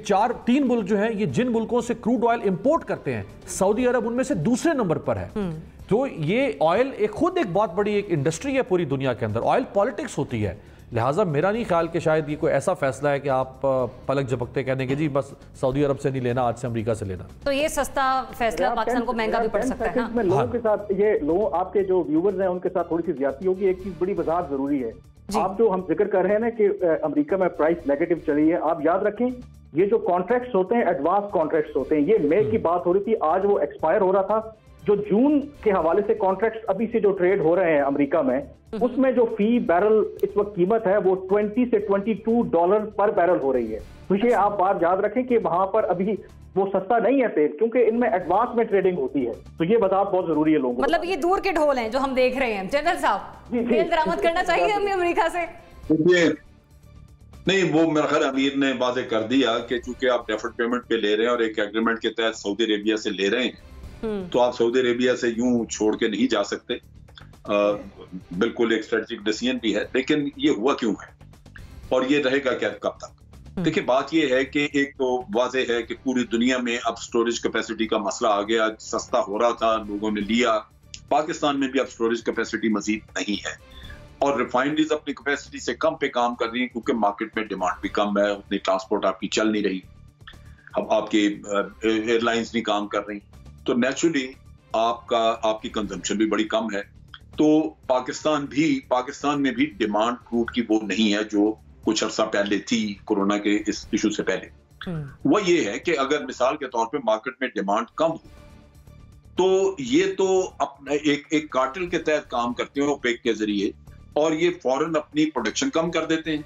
3 मुल्क जो हैं, ये जिन मुल्कों से क्रूड ऑयल इंपोर्ट करते हैं, सऊदी अरब उनमें से दूसरे नंबर पर है। तो ये ऑयल खुद एक बहुत बड़ी एक इंडस्ट्री है पूरी दुनिया के अंदर, ऑयल पॉलिटिक्स होती है। लिहाजा मेरा नहीं ख्याल कि शायद ये कोई ऐसा फैसला है कि आप पलक झपकते कह देंगे जी बस सऊदी अरब से नहीं लेना, आज से अमेरिका से लेना। तो ये सस्ता फैसला पाकिस्तान को महंगा भी पड़ सकता है। मैं लोगों के साथ, ये लोग आपके जो व्यूवर्स हैं उनके साथ थोड़ी सी ज्यादती होगी। एक चीज बड़ी वजाहत जरूरी है, आप जो हम जिक्र कर रहे हैं ना कि अमेरिका में प्राइस नेगेटिव चली है, आप याद रखें ये जो कॉन्ट्रैक्ट्स होते हैं एडवांस कॉन्ट्रैक्ट्स होते हैं। ये मई की बात हो रही थी, आज वो एक्सपायर हो रहा था। जो जून के हवाले से कॉन्ट्रैक्ट्स अभी से जो ट्रेड हो रहे हैं अमेरिका में, उसमें जो फी बैरल इस वक्त कीमत है वो $20 से $22 पर बैरल हो रही है। तो ये आप बात याद रखें कि वहां पर अभी वो सस्ता नहीं है तेल, क्योंकि इनमें एडवांस में ट्रेडिंग होती है। तो ये बात बहुत जरूरी है लोगों को। मतलब ये दूर के ढोल हैं जो हम देख रहे हैं। जनरल साहब, तेल दरामद करना चाहिए हमें अमेरिका से? नहीं, वो मेरा ख्याल अमीर ने वाज़ेह कर दिया कि चूंकि आप डेफर्ड पेमेंट पे ले रहे हैं और एक एग्रीमेंट के तहत सऊदी अरेबिया से ले रहे हैं, तो आप सऊदी अरेबिया से यूं छोड़ के नहीं जा सकते। बिल्कुल एक स्ट्रेटेजिक डिसीजन भी है, लेकिन ये हुआ क्यों है और ये रहेगा क्या कब तक? देखिए, बात ये है कि एक तो वाज़ेह है कि पूरी दुनिया में अब स्टोरेज कैपेसिटी का मसला आ गया। सस्ता हो रहा था, लोगों ने लिया। पाकिस्तान में भी अब स्टोरेज कैपेसिटी मजीद नहीं है और रिफाइनरीज अपनी कैपेसिटी से कम पे काम कर रही हैं, क्योंकि मार्केट में डिमांड भी कम है, उतनी ट्रांसपोर्ट आपकी चल नहीं रही। अब आपकी एयरलाइंस नहीं काम कर रही, तो नेचुरली आपकी कंजम्पशन भी बड़ी कम है। तो पाकिस्तान में भी डिमांड क्रूड की वो नहीं है जो कुछ अर्सा पहले थी कोरोना के इस इशू से पहले। वो ये है कि अगर मिसाल के तौर पे मार्केट में डिमांड कम हो तो ये तो अपना एक कार्टेल के तहत काम करते हैं ओपेक के जरिए, और ये फौरन अपनी प्रोडक्शन कम कर देते हैं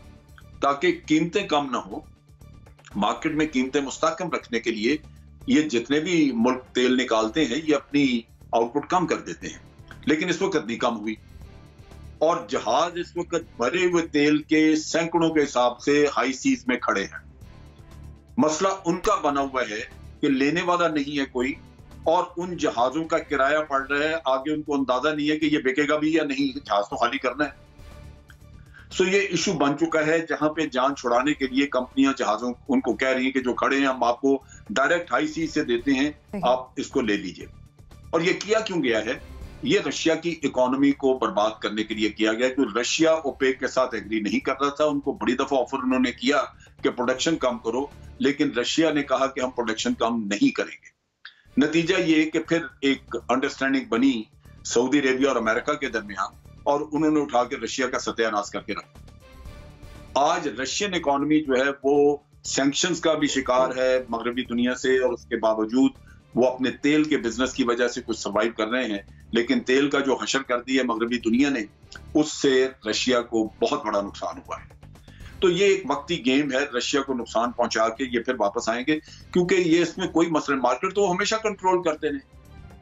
ताकि कीमतें कम ना हो। मार्केट में कीमतें मुस्तहकम रखने के लिए ये जितने भी मुल्क तेल निकालते हैं ये अपनी आउटपुट कम कर देते हैं, लेकिन इस वक्त नहीं कम हुई और जहाज इस वक्त भरे हुए तेल के सैकड़ों के हिसाब से हाई सीज में खड़े हैं। मसला उनका बना हुआ है कि लेने वाला नहीं है कोई, और उन जहाजों का किराया पड़ रहा है, आगे उनको अंदाजा नहीं है कि ये बिकेगा भी या नहीं, जहाज तो खाली करना है। सो ये इशू बन चुका है जहां पे जान छुड़ाने के लिए कंपनियां जहाजों उनको कह रही हैं कि जो खड़े हैं हम आपको डायरेक्ट हाई सीज से देते हैं, आप इसको ले लीजिए। और ये किया क्यों गया है? ये रशिया की इकोनॉमी को बर्बाद करने के लिए किया गया, क्योंकि रशिया ओपेक के साथ एग्री नहीं कर रहा था। उनको बड़ी दफा ऑफर उन्होंने किया कि प्रोडक्शन कम करो, लेकिन रशिया ने कहा कि हम प्रोडक्शन कम नहीं करेंगे। नतीजा ये कि फिर एक अंडरस्टैंडिंग बनी सऊदी अरेबिया और अमेरिका के दरमियान, और उन्होंने उठा के रशिया का सत्यानाश करके रखा। आज रशियन इकोनॉमी जो है वो सैंक्शंस का भी शिकार है मगरबी दुनिया से, और उसके बावजूद वो अपने तेल के बिजनेस की वजह से कुछ सर्वाइव कर रहे हैं, लेकिन तेल का जो हशर कर दिया मगरबी दुनिया ने, उससे रशिया को बहुत बड़ा नुकसान हुआ है। तो ये एक वक्ती गेम है, रशिया को नुकसान पहुंचा के ये फिर वापस आएंगे, क्योंकि ये इसमें कोई मसला, मार्केट तो हमेशा कंट्रोल करते हैं।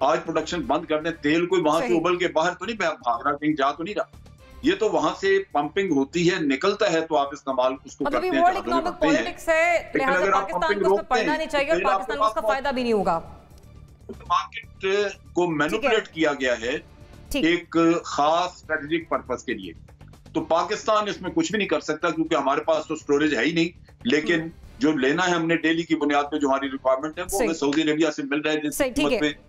आज प्रोडक्शन बंद कर दें, तेल कोई वहां से उबल के बाहर तो नहीं भाग रहा, कहीं जा तो नहीं रहा, ये तो वहां से पंपिंग होती है, निकलता है तो आप इस्तेमाल उसको करते हैं। वर्ल्ड इकोनॉमिक पॉलिटिक्स है, लिहाजा पाकिस्तान को उसमें पढ़ना नहीं चाहिए और पाकिस्तान को उसका फायदा भी नहीं होगा। मार्केट को मैनिपुलेट किया गया है एक खास स्ट्रेटेजिक पर्पस के लिए, तो पाकिस्तान इसमें कुछ भी नहीं कर सकता क्योंकि हमारे पास तो स्टोरेज है ही नहीं। लेकिन जो लेना है हमने डेली की बुनियाद पे, जो हमारी रिक्वायरमेंट है वो हमें सऊदी अरेबिया से मिल रहा है।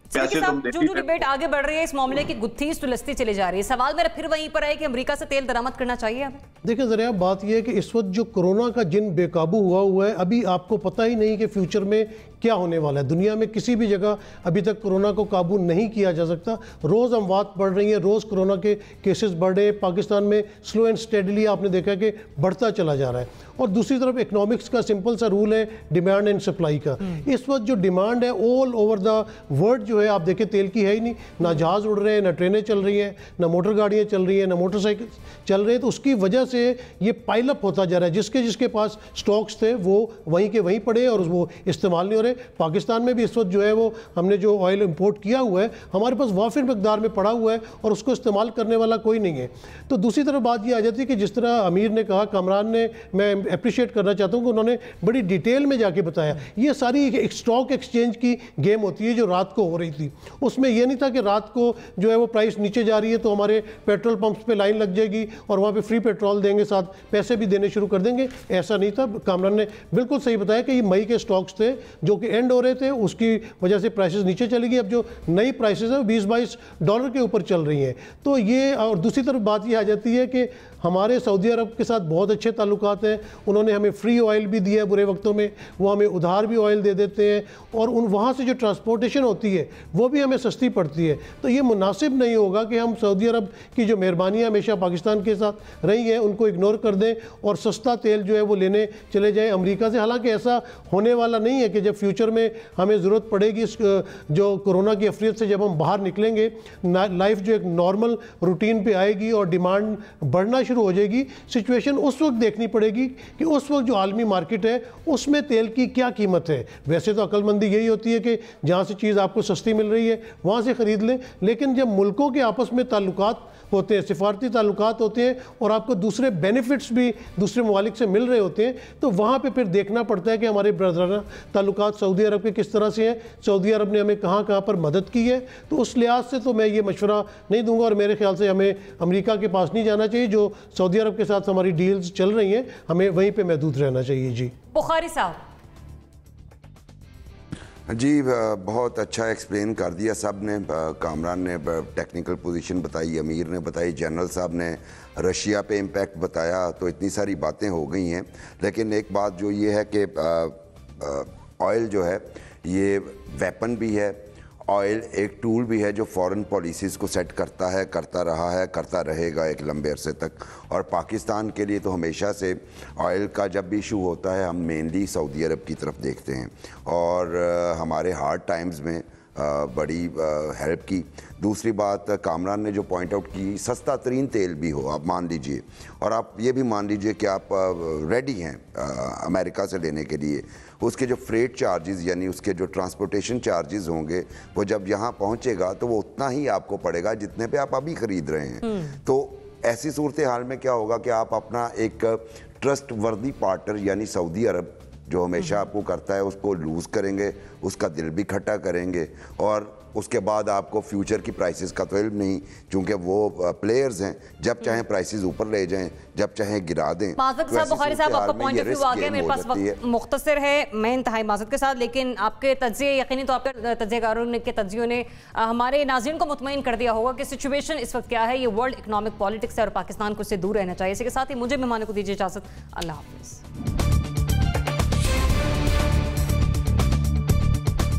जो डिबेट आगे बढ़ रही है इस मामले की गुत्थी सुलझती चली जा रही है, सवाल मेरा फिर वहीं पर है कि अमेरिका से तेल दरामद करना चाहिए हमें। देखिए जरा बात यह है कि इस वक्त जो कोरोना का जिन बेकाबू हुआ है, अभी आपको पता ही नहीं कि फ्यूचर में क्या होने वाला है। दुनिया में किसी भी जगह अभी तक कोरोना को काबू नहीं किया जा सकता। रोज़ अमवात बढ़ रही हैं, रोज़ कोरोना के केसेस बढ़ रहे हैं। पाकिस्तान में स्लो एंड स्टेडली आपने देखा कि बढ़ता चला जा रहा है। और दूसरी तरफ इकोनॉमिक्स का सिंपल सा रूल है डिमांड एंड सप्लाई का। इस वक्त जो डिमांड है ऑल ओवर द वर्ल्ड जो है, आप देखें तेल की है ही नहीं, ना जहाज़ उड़ रहे हैं, ना ट्रेनें चल रही हैं, ना मोटर गाड़ियाँ चल रही हैं, ना मोटरसाइकिल चल रहे हैं। तो उसकी वजह से ये पाइलअप होता जा रहा है। जिसके पास स्टॉक्स थे वो वहीं के वहीं पड़े और वो इस्तेमाल नहीं हो रहे। पाकिस्तान में भी इस वक्त जो है वो हमने जो ऑयल इंपोर्ट किया हुआ है हमारे पास वाफिर मकदार में पड़ा हुआ है और उसको इस्तेमाल करने वाला कोई नहीं है। तो दूसरी तरफ बात ये आ जाती है कि जिस तरह अमीर ने कहा, कामरान ने, मैं अप्रिशिएट करना चाहता हूँ कि उन्होंने बड़ी डिटेल में जाके बताया। ये सारी एक स्टॉक एक्सचेंज की गेम होती है जो रात को हो रही थी। उसमें यह नहीं था कि रात को जो है वो प्राइस नीचे जा रही है तो हमारे पेट्रोल पंप्स पे लाइन लग जाएगी और वहाँ पे फ्री पेट्रोल देंगे, साथ पैसे भी देने शुरू कर देंगे। ऐसा नहीं था। कामरान ने बिल्कुल सही बताया कि ये मई के स्टॉक्स थे जो कि एंड हो रहे थे, उसकी वजह से प्राइसेस नीचे चली गई। अब जो नई प्राइसेस है वो $20-22 के ऊपर चल रही हैं। तो ये, और दूसरी तरफ बात ये आ जाती है कि हमारे सऊदी अरब के साथ बहुत अच्छे ताल्लुकात हैं। उन्होंने हमें फ्री ऑयल भी दिया है बुरे वक्तों में, वो हमें उधार भी ऑयल दे देते हैं और वहाँ से जो ट्रांसपोर्टेशन होती है वो भी हमें सस्ती पड़ती है। तो ये मुनासिब नहीं होगा कि हम सऊदी अरब की जो मेहरबानियाँ हमेशा पाकिस्तान के साथ रही हैं उनको इग्नोर कर दें और सस्ता तेल जो है वो लेने चले जाएँ अमेरिका से। हालांकि ऐसा होने वाला नहीं है कि जब फ्यूचर में हमें ज़रूरत पड़ेगी इस जो कोरोना की अफरियत से जब हम बाहर निकलेंगे, लाइफ जो एक नॉर्मल रूटीन पे आएगी और डिमांड बढ़ना शुरू हो जाएगी, सिचुएशन उस वक्त देखनी पड़ेगी कि उस वक्त जो आलमी मार्केट है उसमें तेल की क्या कीमत है। वैसे तो अक्लमंदी यही होती है कि जहाँ से चीज़ आपको सस्ती मिल रही है वहाँ से ख़रीद लें, लेकिन जब मुल्कों के आपस में ताल्लुकात होते हैं, सिफारती ताल्लुकात होते हैं और आपको दूसरे बेनिफिट्स भी दूसरे ममालिक से मिल रहे होते हैं, तो वहाँ पे फिर देखना पड़ता है कि हमारे ब्रदराना ताल्लुकात सऊदी अरब के किस तरह से हैं, सऊदी अरब ने हमें कहाँ कहाँ पर मदद की है। तो उस लिहाज से तो मैं ये मशवरा नहीं दूंगा और मेरे ख्याल से हमें अमेरिका के पास नहीं जाना चाहिए। जो सऊदी अरब के साथ हमारी डील्स चल रही हैं हमें वहीं पर महदूद रहना चाहिए। जी बुखारी साहब। जी बहुत अच्छा एक्सप्लेन कर दिया सब ने। कामरान ने टेक्निकल पोजीशन बताई, अमीर ने बताई, जनरल साहब ने रशिया पे इम्पैक्ट बताया। तो इतनी सारी बातें हो गई हैं, लेकिन एक बात जो ये है कि ऑयल जो है ये वेपन भी है ऑयल एक टूल भी है जो फॉरेन पॉलिसीज़ को सेट करता है, करता रहा है, करता रहेगा एक लंबे अरसे तक। और पाकिस्तान के लिए तो हमेशा से ऑयल का जब भी इशू होता है हम मेनली सऊदी अरब की तरफ देखते हैं और हमारे हार्ड टाइम्स में बड़ी हेल्प की। दूसरी बात कामरान ने जो पॉइंट आउट की, सस्ता तरीन तेल भी हो आप मान लीजिए, और आप ये भी मान लीजिए कि आप रेडी हैं अमेरिका से लेने के लिए, उसके जो फ्रेट चार्जेस यानी उसके जो ट्रांसपोर्टेशन चार्जेस होंगे वो जब यहाँ पहुँचेगा तो वो उतना ही आपको पड़ेगा जितने पे आप अभी ख़रीद रहे हैं। तो ऐसी सूरत हाल में क्या होगा कि आप अपना एक ट्रस्ट वर्दी पार्टनर यानी सऊदी अरब जो हमेशा आपको करता है उसको लूज़ करेंगे, उसका दिल भी खट्टा करेंगे, और उसके बाद आपको फ्यूचर की प्राइसेस का तो इल्म नहीं, क्योंकि वो प्लेयर्स हैं, जब चाहें प्राइसेस ऊपर ले जाएं, जब चाहें गिरा दें। माज़रत साहब, बुखारी साहब, आपका पॉइंट ऑफ व्यू आ गया, मेरे पास वक्त मुख्तसर है, मैं इंतहाई माज़रत के साथ, लेकिन आपके तज्ज़िये यकीनी तौर पर तज्ज़ियेकारों के तज्ज़ियों ने हमारे नाज़रीन को मुतमईन कर दिया होगा कि सिचुएशन इस वक्त क्या है। ये वर्ल्ड इकनॉमिक पॉलिटिक्स है और पाकिस्तान को इससे दूर रहना चाहिए। इसी के साथ ही मुझे मेहमानों को दीजिए इजाज़त। अल्लाह हाफ़िज़।